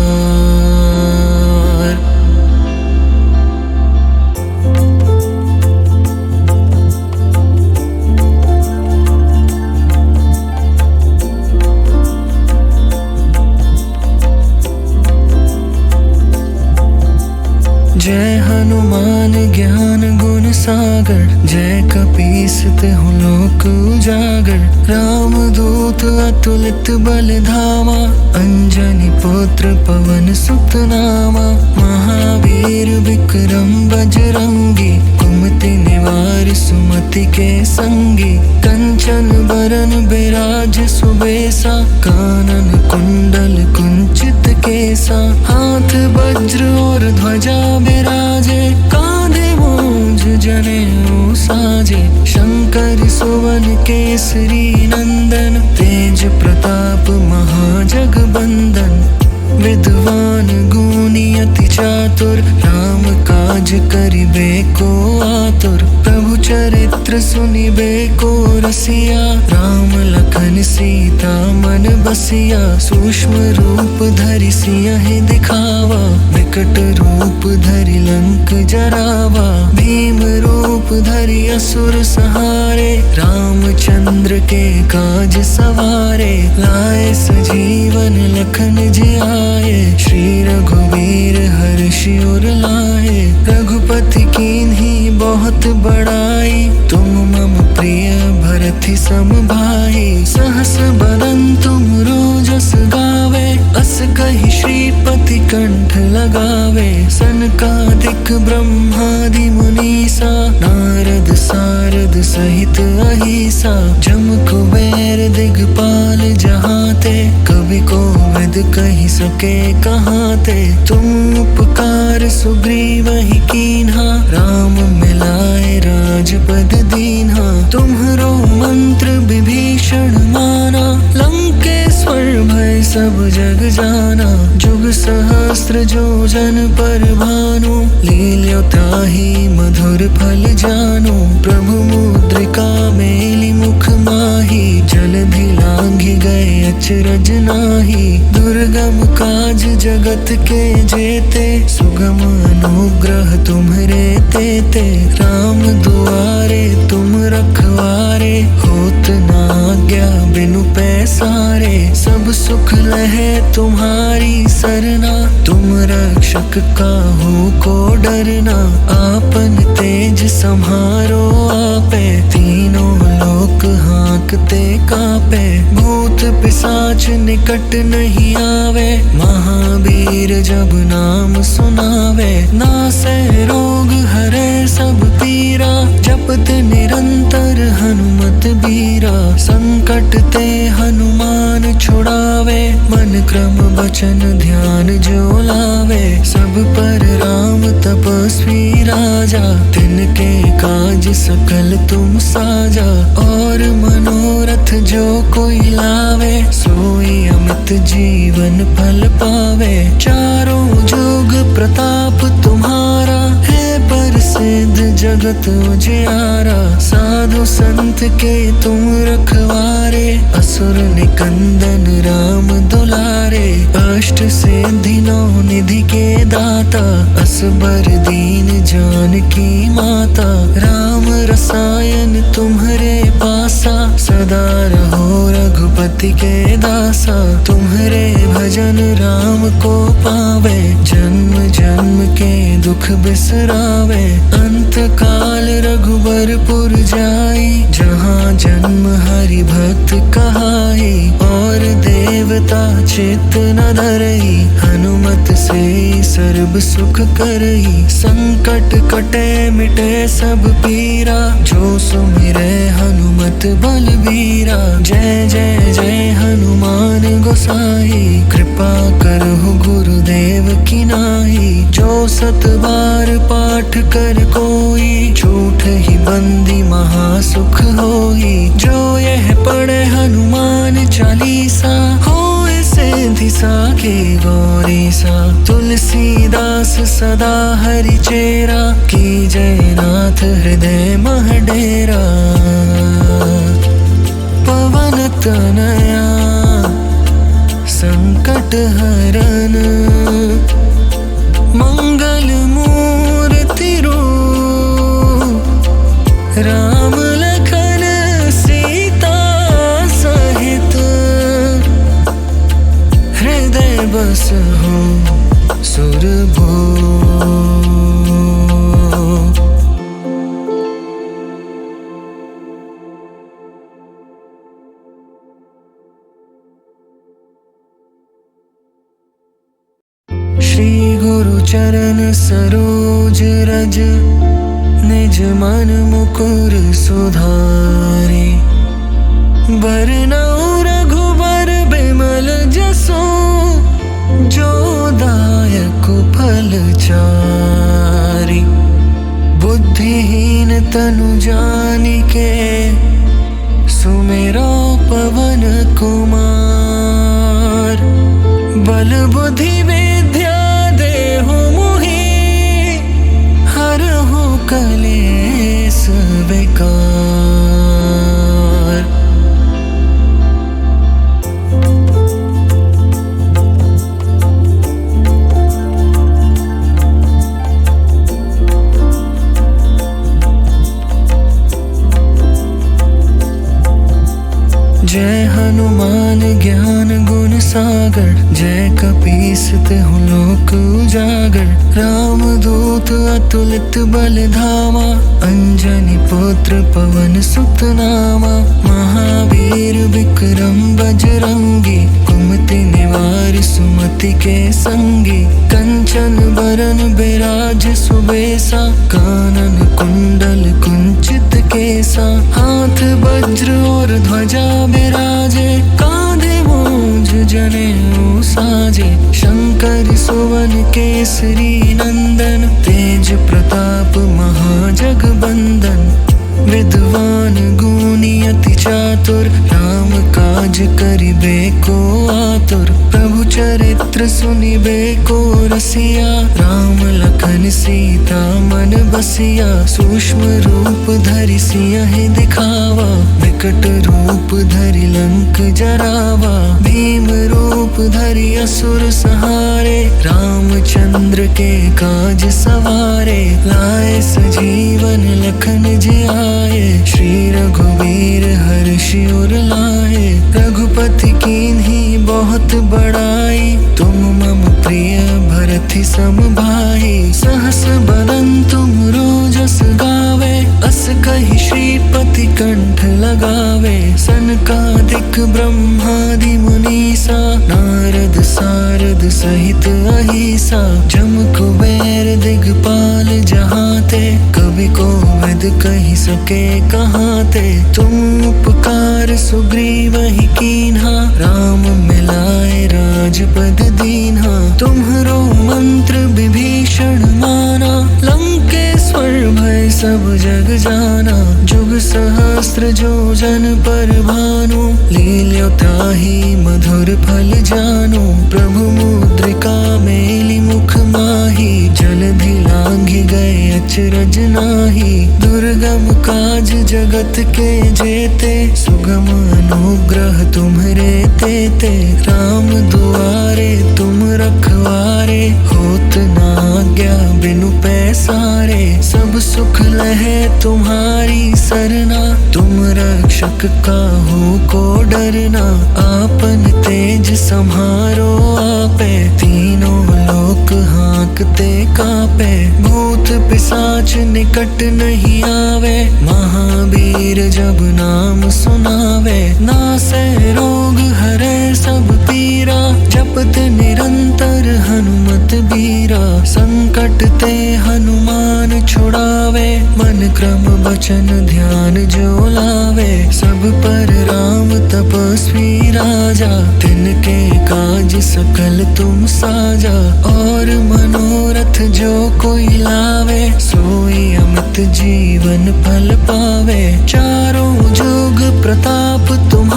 जय हनुमान ज्ञान गुण सागर, जय कपीस तिहु लोक उजागर। राम दूत अतुलित बल धामा, अंजनी पुत्र पवन सुत नामा। महावीर विक्रम बजरंगी, कुमति निवार सुमति के संगी। कंचन बरन बिराज सुबेसा, कानन कुंडल कुंचित केसा। हाथ वज्र और ध्वजा बिराजे, कांधे मूंज जनेऊ साजे। शंकर सुवन केसरी नंदन, तेज प्रताप महाजगबंदन। विद्वान गुणी अति चातुर, राम काज करिबे को आतुर। प्रभु चरित्र सुनिबे को रसिया, राम लखन सीता मन बसिया। सूक्ष्म रूप धरि सियहि दिखावा, विकट रूप धरि लंक जरावा। भीम रूप धरि असुर संहारे, रामचंद्र के काज सवारे। लाए सजीवन लखन जियाए, श्री रघुवीर हर्षि उर लाए। रघुपति कीन्ही बहुत बड़ाई, तुम मम प्रिय भरति सम भाई। सहस बदन तुम रोजस गावे, अस कहि श्रीपति कंठ लगावे। सनकादिक ब्रह्मादि मुनीसा, नारद सारद सहित अहिसा। जम कुबेर दिगपाल जहाते, कवि कोविद कहि सके कहाते। तुम उपकार सुग्रीवहि कीन्हा, राम मिलाए राजपद दीन्हा। तुम्हरो मंत्र विभीषण माना, लंकेश्वर भय सब जग जाना। जुग सहस्त्र जो जन पर भानु, लील्यो ताहि मधुर फल जानु। प्रभु मुद्रिका मेलि मुख माहि, जलधि लांघि गए अचरज नाही। दुर्गम काज जगत के जेते, सुगम अनुग्रह तुम्हरे तेते। राम दुआरे तुम रखवारे, होत न आज्ञा बिनु पैसारे। सब सुख लहे तुम्हारी सरना, तुम रक्षक काहू को डरना। आपन तेज सम्हारो आपे, तीनों लोक हांकते कापे। भूत पिशाच निकट नहीं आवे, महावीर जब नाम सुनावे। नासे रोग हरे सब पीरा, जपत निरंतर हनुमत बीरा। संकट ते हनुमान छुड़ावे, मन क्रम बचन ध्यान जो लावे। सब पर राम तपस्वी राजा, तिनके काज सकल तुम साजा। और मनोरथ जो कोई लावे, सोई अमित जीवन फल पावे। चारों जुग प्रताप तुम्हारा, है प्रसिद्ध जगत उजियारा। साधु संत के तुम रखवारे, असुर निकंदन राम दुलारे। अष्ट सिद्धि नौ निधि के दाता, असबर दीन जानकी माता। राम रसायन तुम्हरे पासा, सदा रहो रघुपति के दासा। तुम्हरे भजन राम को पावे, जन्म जन्म के दुख बिसरावे। अंत काल रघुबरपुर जाई, जहाँ जन्म हरि भक्त कहाई। और देवता चित्त न धरई, हनुमत से सर्ब सुख करई। संकट कटे मिटे सब पीरा, जो सुमिरे हनुमत बलबीरा। जय जय जय हनुमान गोसाई, कृपा करहु गुरुदेव की नाई। जो सत बार पाठ कर कोई, झूठ ही बंदी महासुख होई। जो यह पढ़े हनुमान चालीसा, होए सेंधी साखे गौरी सा। तुलसीदास सदा हरि चेरा, की जयनाथ हृदय मह डेरा। पवन तनया संकट हरन, मंगल मूर्ति रूप। राम लखन सीता सहित, हृदय बसहु सुरभूप। श्री गुरु चरण सरोज रज, निज मन मुकुर सुधारे। बरनउँ रघुबर बिमल जसु, जो दायक फल चारि। बुद्धिहीन तनु जानिके, सुमिरो पवन कुमार। बल बुद्धि विद्या देहु मोहि, हरहु कलेस विकार। जय हनुमान ज्ञान गुण सागर, जय कपीस तिहु लोक उजागर। राम दूत अतुलित बल धामा, अंजनी पुत्र पवन सुत नामा। महावीर विक्रम बजरंगी, कुमति निवार सुमति के संगी। कंचन बरन बिराज सुबेसा, कानन कुंडल कुंचित केसा। हाथ वज्र और ध्वजा बिराजे, कांधे मूंज जनेऊ साजे। शंकर सुवन केसरी नंदन, तेज प्रताप महाजगबंदन। विद्वान गुणी अति चातुर, राम काज करिबे को आतुर। प्रभु चरित्र सुनिबे को रसिया, राम लखन सीता मन बसिया। सूक्ष्म रूप धरि सियहि दिखावा, विकट रूप धरि लंक जरावा। भीम रूप धरि असुर संहारे, रामचंद्र के काज सवारे। लाए सजीवन लखन जियाए, श्री रघुवीर हर्षि उर लाए। रघुपति कीन्ही बहुत बड़ाई, तुम मम प्रिय भरति सम भाई। सहस बदन तुम रोजस गावे, अस कहि श्रीपति कंठ लगावे। सनकादिक ब्रह्मादि मुनीसा, नारद सारद सहित अहिसा। जम कुबेर दिगपाल जहाते, कवि कोविद कहि सके कहाते। तुम उपकार सुग्रीवहि कीन्हा, राम मिलाए राजपद दीन्हा। तुम्हरो मंत्र विभीषण माना, लंकेश्वर भय सब जग जाना। जुग सहस्त्र जो जन पर भानु, लील्यो ताहि मधुर फल जानु। प्रभु मुद्रिका मेलि मुख माहि, जलधि लांघि गए अचरज नाहि। दुर्गम काज जगत के जेते, सुगम अनुग्रह तुम्हरे तेते। राम दुआरे तुम रखवारे, होत न आज्ञा बिनु पैसारे। सब सुख लहे तुम्हारी सरना, तुम रक्षक काहू को डरना। आपन तेज सम्हारो आपे, तीनों लोक हाँकते कापे। भूत पिशाच निकट नहीं आवे, महावीर जब नाम सुनावे। नासै रोग हरै सब पीरा, जपत निरंतर हनुमत बीरा। संकट ते हनुमान छुड़ावे, मन क्रम वचन ध्यान जो लावे। सब पर राम तपस्वी राजा, तिनके काज सकल तुम साजा। और मनोरथ जो कोई लावे, सोई अमित जीवन फल पावे। चारों जुग प्रताप तुम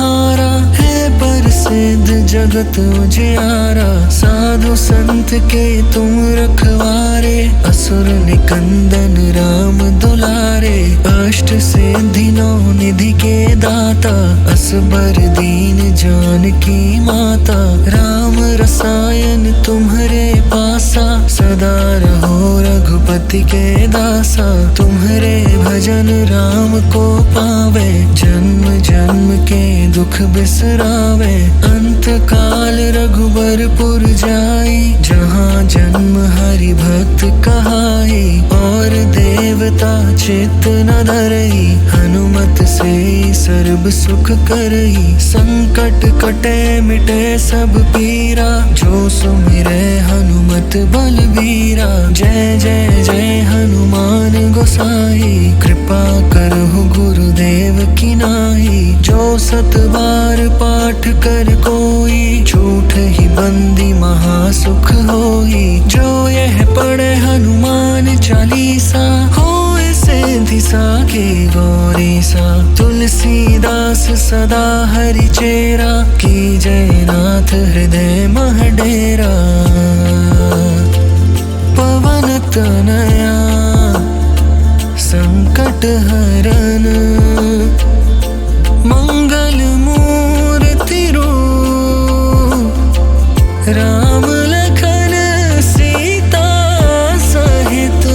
जगत उजियारा। साधु संत के तुम रखवारे, असुर निकंदन राम दुलारे। अष्ट सिद्धि नौ निधि के दाता, असबर दीन जानकी माता। राम रसायन तुम्हारे पासा, सदा रहो रघुपति के दासा। तुम्हारे भजन राम को पावे, जन्म जन्म के दुख बिसरावे। अंत काल रघुबरपुर जाई, जहाँ जन्म हरि भक्त कहाई। और देवता चित्त न धरई, हनुमत से सर्ब सुख करई। संकट कटे मिटे सब पीरा, जो सुमिरे हनुमत बलबीरा। जय जय जय हनुमान गोसाई, कृपा करहु गुरुदेव की नाई। जो सत बार पाठ कर कोई, झूठ ही बंदी महासुख होई। जो यह पढ़े हनुमान चालीसा, होए सिद्धि साखी गौरीसा। तुलसीदास सदा हरि चेरा, की जय नाथ हृदय मह डेरा। पवन तनया संकट हरन, मंगल मूर्ति रूप। राम लखन सीता सहित,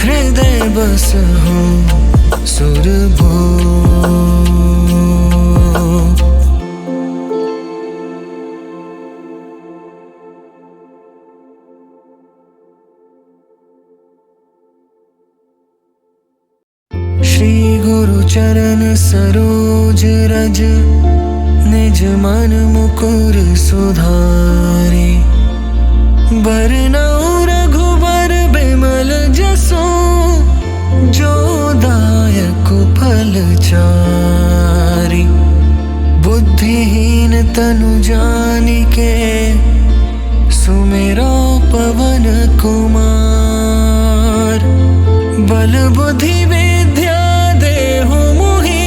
हृदय बसहु सुरभूप। श्री गुरु चरण सरोज रज, निज मन मुकुर सुधारे। बरनउँ रघुबर बिमल जसु, जो दायक फल चारि। बुद्धिहीन तनु जानिके, सुमिरो पवन कुमार। बल बुद्धि विद्या देहु मोहि,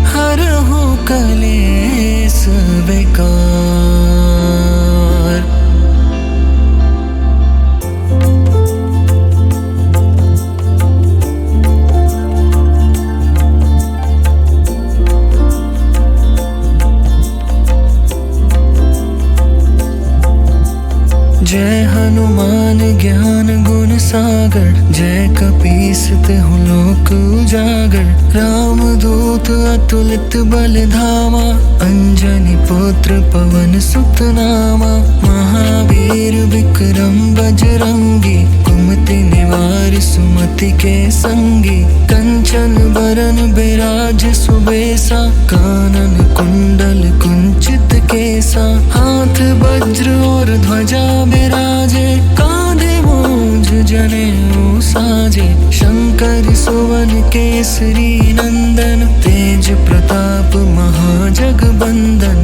हरहु कलेस विकार। जय हनुमान ज्ञान गुण सागर, जय कपीस तिहुँ लोक उजागर। राम दूत अतुलित बल धामा, अंजनी पुत्र पवन सुत नामा। महावीर विक्रम बजरंगी, कुमति निवार सुमति के संगी। कंचन बरन बिराज सुबेसा, कानन कुंडल कुंचित केसा। हाथ वज्र और ध्वजा बिराजे, कांधे मूंज जनेऊ साजे। शंकर सुवन केसरी नंदन, तेज प्रताप महाजगबंदन।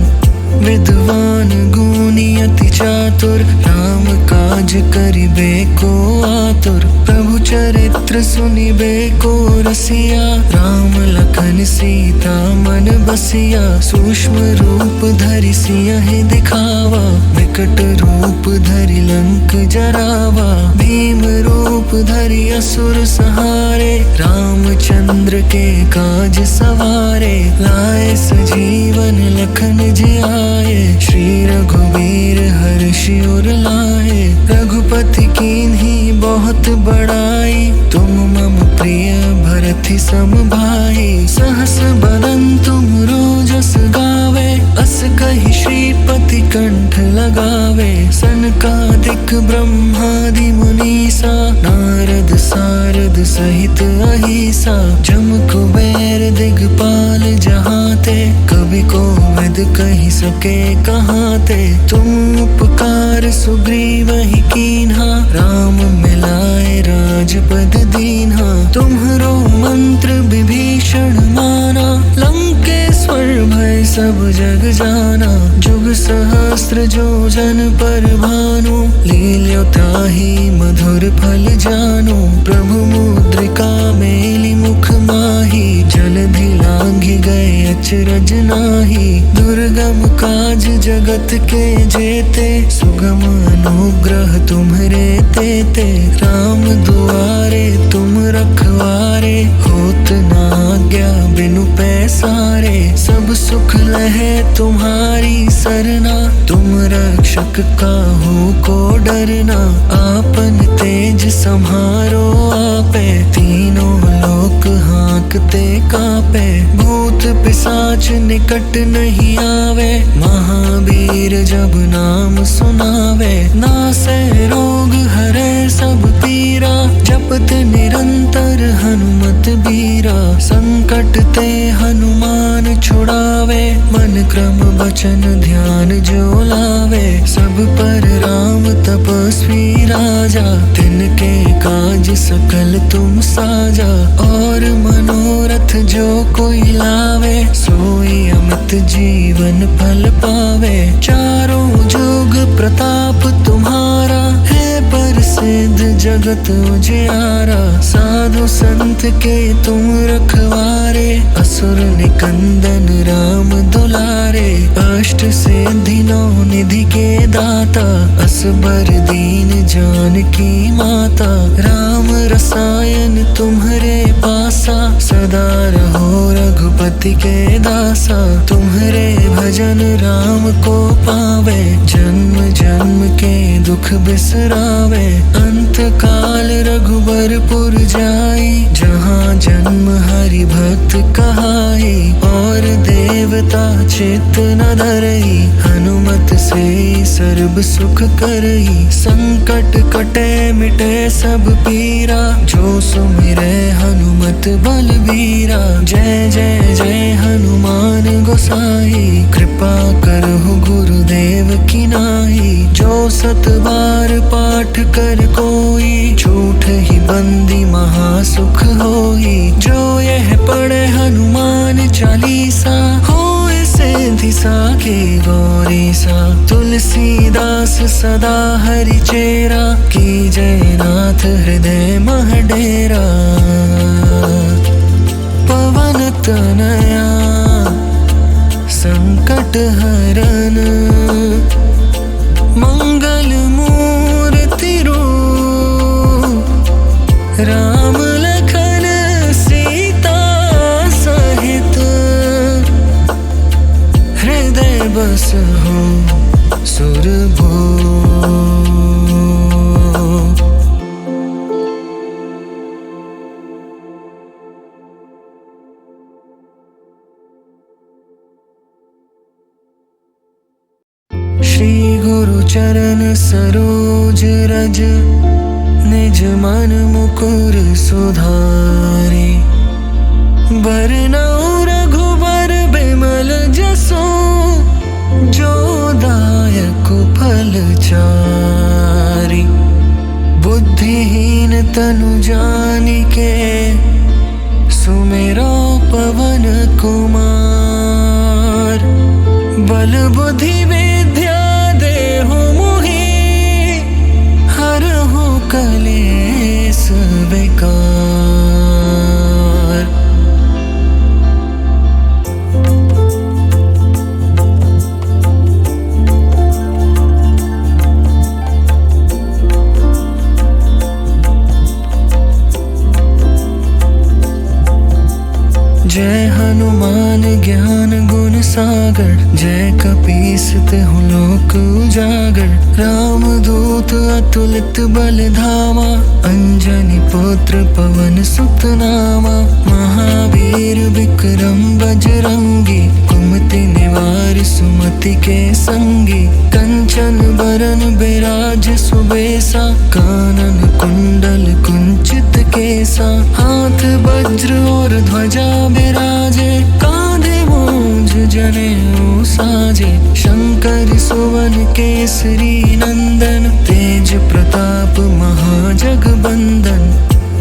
विद्वान गुणी अति चातुर, राम काज करिबे को आतुर। प्रभु चरित्र सुनिबे को रसिया, राम लखन सीता मन बसिया। सूक्ष्म रूप धरि सियहि दिखावा, विकट रूप धरि लंक जरावा। भीम रूप धरि असुर संहारे, रामचंद्र के काज सवारे। लाए सजीवन लखन जियाए, श्री रघुवीर हर्षि उर लाए। रघुपति कीन्ही बहुत बड़ाई, तुम मम प्रिय भरति सम भाई। सहस बदन तुम रोजस गावे, अस कहि श्रीपति कंठ लगावे। सनकादिक ब्रह्मादि मुनीसा, नारद सारद सहित अहिसा। जम कुबेर दिगपाल जहाते, कवि कोविद कहि सके कहाते। तुम उपकार सुग्रीवहि कीन्हा, राम मिलाए राजपद दीन्हा। तुम्हरो मंत्र विभीषण माना, लंकेश्वर भय सब जग जाना। जुग सहस्त्र जो जन पर भानु, लील्यो ताहि मधुर फल जानु। प्रभु मुद्रिका मेलि मुख माहि, जलधि लांघि गए अचरज नाही। दुर्गम काज जगत के जेते, सुगम अनुग्रह तुम्हरे तेते। राम दुआरे तुम रखवारे, होत ना आज्ञा बिनु पैसारे। सब सुख लहे तुम्हारी सरना, तुम रक्षक काहू को डरना। आपन तेज सम्हारो आपे, तीनों लोक हाँकते कापे। भूत पिशाच निकट नहीं आवे, महावीर जब नाम सुनावे। नासे रोग हरे सब पीरा, जपत निरंतर हनुमत बीरा। संकट ते हनुमान छुड़ावे, मन क्रम वचन ध्यान जो लावे। सब पर राम तपस्वी राजा, तिनके काज सकल तुम साजा। और मनोरथ जो कोई लावे, सोई अमित जीवन फल पावे। चारों जुग प्रताप तुम्हारा, है प्रसिद्ध जगत उजियारा। साधु संत के तुम रखवारे, असुर निकंदन राम दुलारे। अष्ट सिद्धि नौ निधि के दाता, असबर दीन जानकी माता। राम रसायन तुम्हरे पासा, सदा रहो रघुपति के दासा। तुम्हरे भजन राम को पावे, जन्म जन्म के दुख बिसरावे। अंत काल रघुबरपुर जाई, जहाँ जन्म हरि भक्त कहाई। और देवता चित्त न धरई, हनुमत से सर्ब सुख करई। संकट कटे मिटे सब पीरा, जो सुमिरे हनुमत बलबीरा। जय जय जय हनुमान गोसाई, कृपा करहु गुरुदेव की नाई। जो सत बार पाठ कर कोई, झूठ ही बंदी महासुख होई। जो यह पढ़े हनुमान चालीसा, होए सिद्धि साखी गौरी सा। तुलसीदास सदा हरि चेरा, की जय नाथ हृदय मह डेरा। पवन तनया संकट हरन, मंगल मूर्ति रूप। राम लखन सीता सहित, हृदय बस हो सुरभूप। श्री गुरु चरण सरोज रज, निज मन मुकुर सुधारे। बरनउँ रघुबर बिमल जसो, जो दायक फल चारि। बुद्धिहीन तनु जानिके, सुमिरो पवन कुमार। बल बुद्धि विद्या देहु मोहि, हरहु कलेस विकार। जय हनुमान ज्ञान गुण सागर, जय कपीस तिहुँ लोक उजागर। राम दूत अतुलित बल धामा, अंजनी पुत्र पवन सुत नामा। महावीर विक्रम बजरंगी, कुमति निवार सुमति के संगी। कंचन बरन बिराज सुबेसा, कानन कुंडल कुंचित केसा। हाथ वज्र और ध्वजा बिराजे, कांधे मूंज जनेऊ साजे। शंकर सुवन केसरी नंदन, तेज प्रताप महाजगबंदन।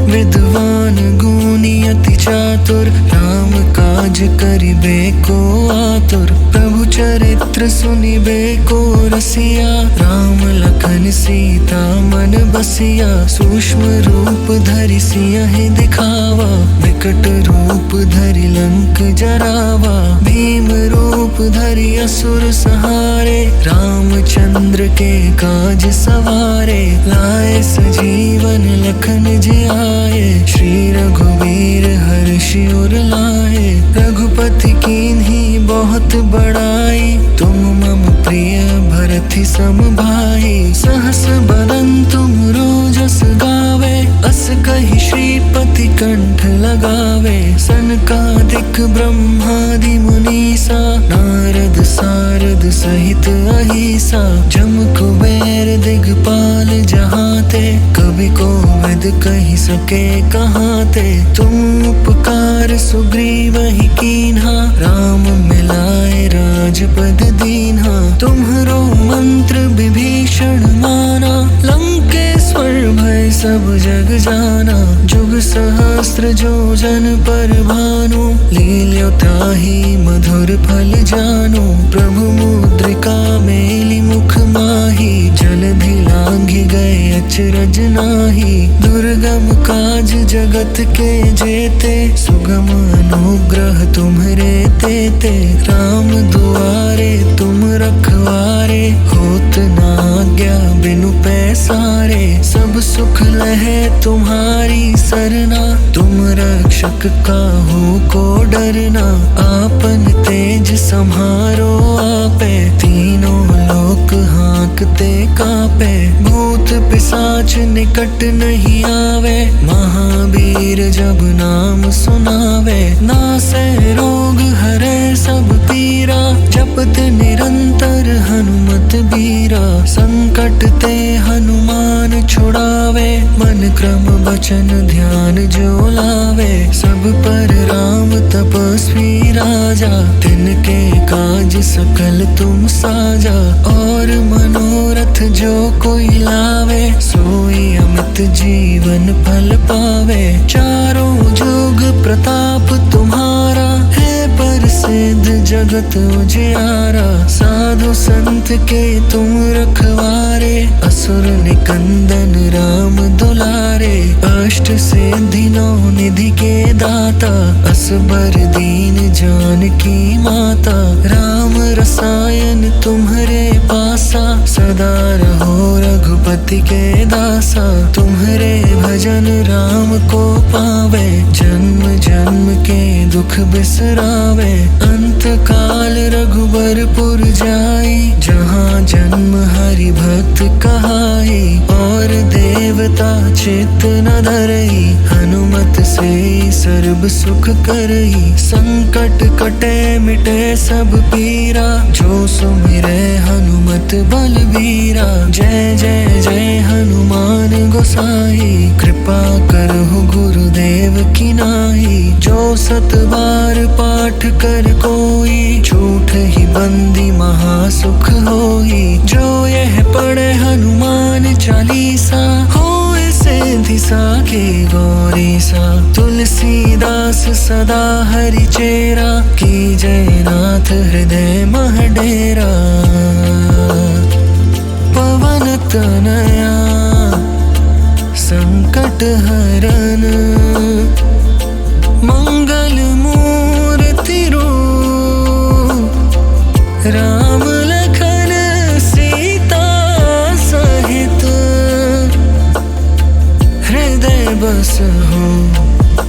विद्वान गुणी अति चातुर, राम काज करिबे को आतुर। प्रभु चरित्र सुनिबे को रसिया, राम लखन सी सीता मन बसिया, सूक्ष्म रूप धरि सिंह दिखावा, विकट रूप धरि लंक जरावा, भीम रूप धरि असुर सहारे, रामचंद्र के काज सवारे, लाए सजीवन लखन जियाए, श्री रघुवीर हर्षि उर लाए, रघुपति कीन्ही बहुत बड़ाई, तुम मम प्रिय भरत सम भाई, सहस बदन तुम रोजस गावे, अस कहि श्रीपति कंठ लगावे, सनकादिक ब्रह्मादि मुनीसा, नारद सारद सहित अहिसा, जम कुबेर दिगपाल जहाते, कवि कोविद कहि सके कहाते, तुम उपकार सुग्रीवहि कीन्हा, राम मिलाए राजपद दीन्हा, तुम्हरो मंत्र विभीषण माना, लंकेश्वर भय सब जग जाना, जुग सहस्त्र जो जन पर भानु, लील्यो ताहि मधुर फल जानु, प्रभु मुद्रिका मेलि मुख माही, जलधि लांघि गए अचरज नाही, दुर्गम काज जगत के जेते, सुगम अनुग्रह तुम्हरे तेते, राम दुआरे तुम रखवारे, होत न आज्ञा बिनु पैसारे, सब सुख लहे तुम्हारी सरना, तुम रक्षक काहू को डरना, आपन तेज सम्हारो आपे, तीनों लोक हाँकते कापे, भूत पिशाच निकट नहीं आवे, महावीर जब नाम सुनावे, नासै रोग हरे सब पीरा, जपत निरंतर हनुमत बीरा, संकट ते हनुमान छुड़ावे, मन क्रम वचन ध्यान जो लावे, सब पर राम तपस्वी राजा, तिनके काज सकल तुम साजा, और मनोरथ जो कोई लावे, सोई अमित जीवन फल पावे, चारों जुग प्रताप तुम्हारा, है प्रसिद्ध जगत उजियारा, साधु संत के तुम रखवारे, असुर निकंदन राम दुलारे, अष्ट सिद्धि नौ निधि के दाता, असबर दीन जानकी माता, राम रसायन तुम्हरे पासा, सदा रहो रघुपति के दासा, तुम्हरे भजन राम को पावे, जन्म जन्म के दुख बिसरावे, अंत काल रघुबरपुर जाई, जहाँ जन्म हरि भक्त कहाई, और देवता चित्त न धरई, हनुमत से सर्व सुख करई, संकट कटे मिटे सब पीरा, जो सुमिरे हनुमत बलबीरा, जय जय जय हनुमान गोसाई, कृपा करहु गुरुदेव की नाई, जो सत बार पाठ कर कोई, झूठ ही बंदी महासुख होई, जो यह पढ़े हनुमान चालीसा, होए सिद्धि साखी गौरीसा, तुलसीदास सदा हरि चेरा, की जय नाथ हृदय मह डेरा, पवन तनया संकट हरन, मंगल मूर्ति रूप, राम लखन सीता सहित, हृदय बसहु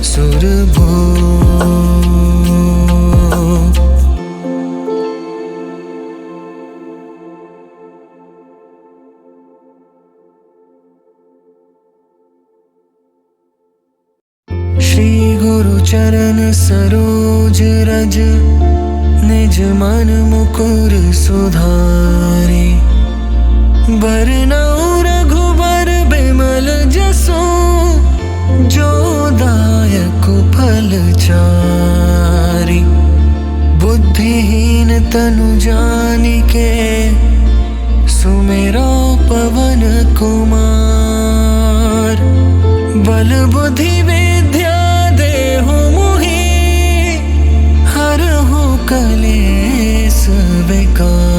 सुरभूप। श्री गुरु चरण सरोज रज, निज मन मुकुर सुधारे, बरनउँ रघुबर बिमल जसु, जो दायक फल चारि, बुद्धिहीन तनु जानिके, सुमिरो पवन कुमार, बल बुद्धि विद्या देहु मोहि, हरहु कलेस विकार।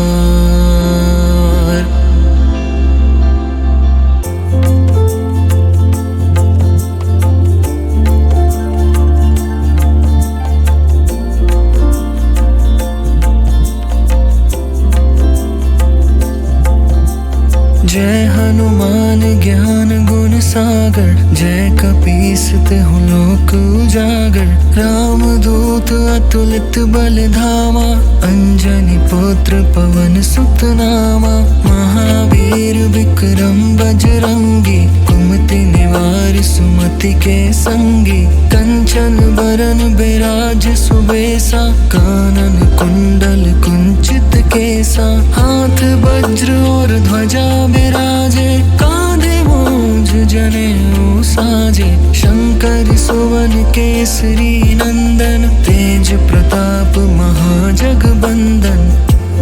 विज्ञान ज्ञान गुण सागर, जय कपीसते हो लोक उजागर। रामदूत अतुलित बल धामा, अंजनी पुत्र पवन सुत नामा। महावीर विक्रम बजरंगी, कुमति निवार सुमति के संगी। कंचन बरन बिराज सुबेसा, कानन कुंडल कुंचित केसा। हाथ वज्र और ध्वजा बिराजे, कांधे मूंज जनेऊ साजे। शंकर सुवन केसरी नंदन, तेज प्रताप महाजगबंदन।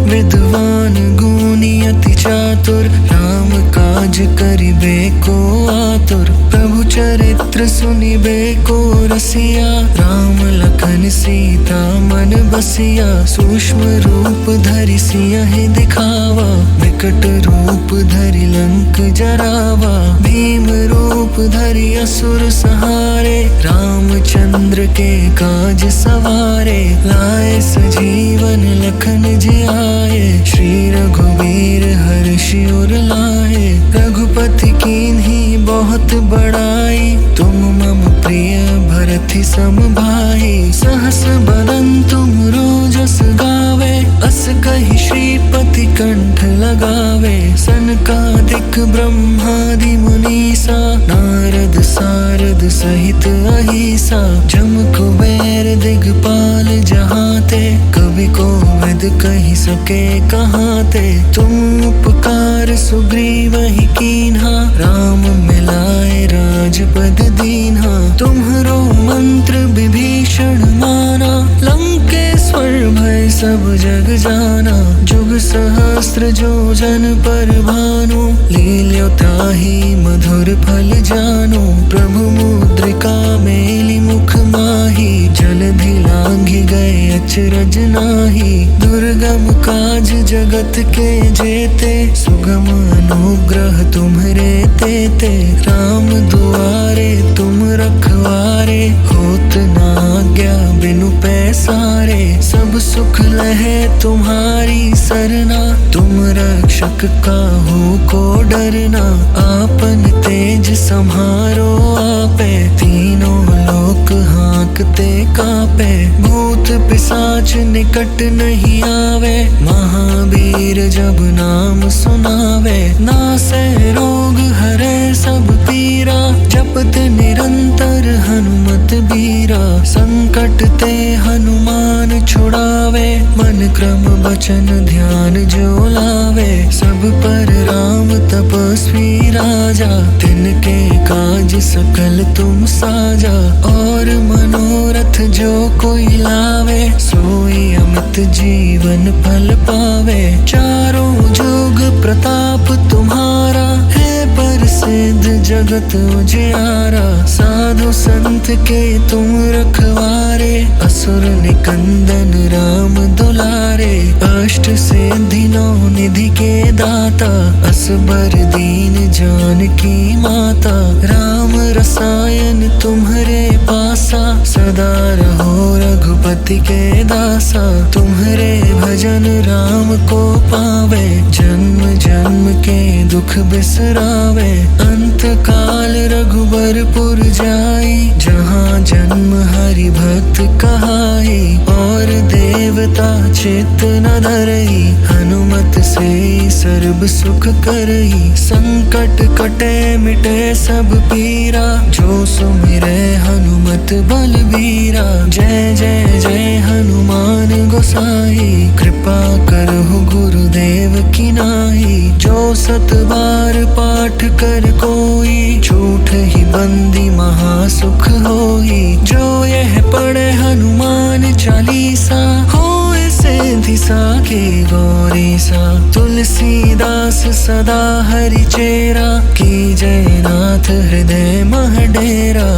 विद्वान गुणी अति चातुर, राम काज करिबे को आतुर। प्रभु चरित्र सुनिबे को रसिया, राम लखन सीता मन बसिया। सूक्ष्म रूप धरि सियहि दिखावा, विकट रूप धरि लंक जरावा। भीम रूप धरि असुर संहारे, रामचंद्र के काज सवारे। लाए सजीवन लखन जियाए, श्री रघुवीर हर्षि उर लाए। रघुपति कीन्ही बहुत बड़ाई, तुम मम प्रिय भरति सम भाई। सहस बदन तुम रोजस गावे, अस कहि श्रीपति कंठ लगावे। सनकादिक ब्रह्मादि मुनीसा, नारद सारद सहित अहिसा। जम कुबेर दिगपाल जहाते, कवि कोविद कहि सके कहाते। तुम उपकार सुग्रीवहि कीन्हा, राम मिलाए राजपद दीन्हा। तुम्हरो मंत्र विभीषण माना, लंकेश्वर भय सब जग जाना। जुग सहस्त्र जो जन पर भानु, लील्यो ताहि मधुर फल जानु। प्रभु मुद्रिका मेलि मुख माहि, जलधि लांघि गए अचरज नाही। दुर्गम काज जगत के जेते, सुगम अनुग्रह तुम्हरे तेते। राम दुआरे तुम रखवारे, होत न आज्ञा बिनु पैसारे। सब सुख लहे तुम्हारी सरना, तुम रक्षक काहू को डरना। आपन तेज सम्हारो आपे, तीनों लोक हाँकते कापे। भूत पिशाच निकट नहीं आवे, महावीर जब नाम सुनावे। नासे रोग हरे सब पीरा, जपत निरंतर हनुमत बीरा। संकट ते हनुमान छुड़ावे, मन क्रम बचन ध्यान जो लावे। सब पर राम तपस्वी राजा, तिनके काज सकल तुम साजा। और मनोरथ जो कोई लावे, सोई अमित जीवन फल पावे। चारों जुग प्रताप तुम्हारा, है प्रसिद्ध जगत उजियारा। साधु संत के तुम रखवारे, असुर निकंदन राम दुलारे। अष्ट सिद्धि नौ निधि के दाता, असबर दीन जानकी माता। राम रसायन तुम्हरे पासा, सदा रहो रघुपति के दासा। तुम्हरे भजन राम को पावे, जन्म जन्म के दुख बिसरावे। अंत काल रघुबरपुर जाई, जहाँ जन्म हरि भक्त कहाई। और देवता चित्त न धरई, हनुमत से सर्ब सुख करई। संकट कटे मिटे सब पीरा, जो सुमिरे हनुमत बलबीरा। जय जय जय हनुमान गोसाई, कृपा करहु गुरुदेव की नाई। जो सत बार पाठ कर कोई, झूठ ही बंदी महासुख होई। जो यह पढ़े हनुमान चालीसा, होए सिद्धि साखी गौरी सा। तुलसीदास सदा हरि चेरा, की जय नाथ हृदय मह डेरा।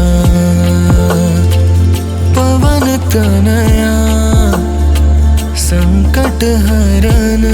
पवन तनया संकट हरन,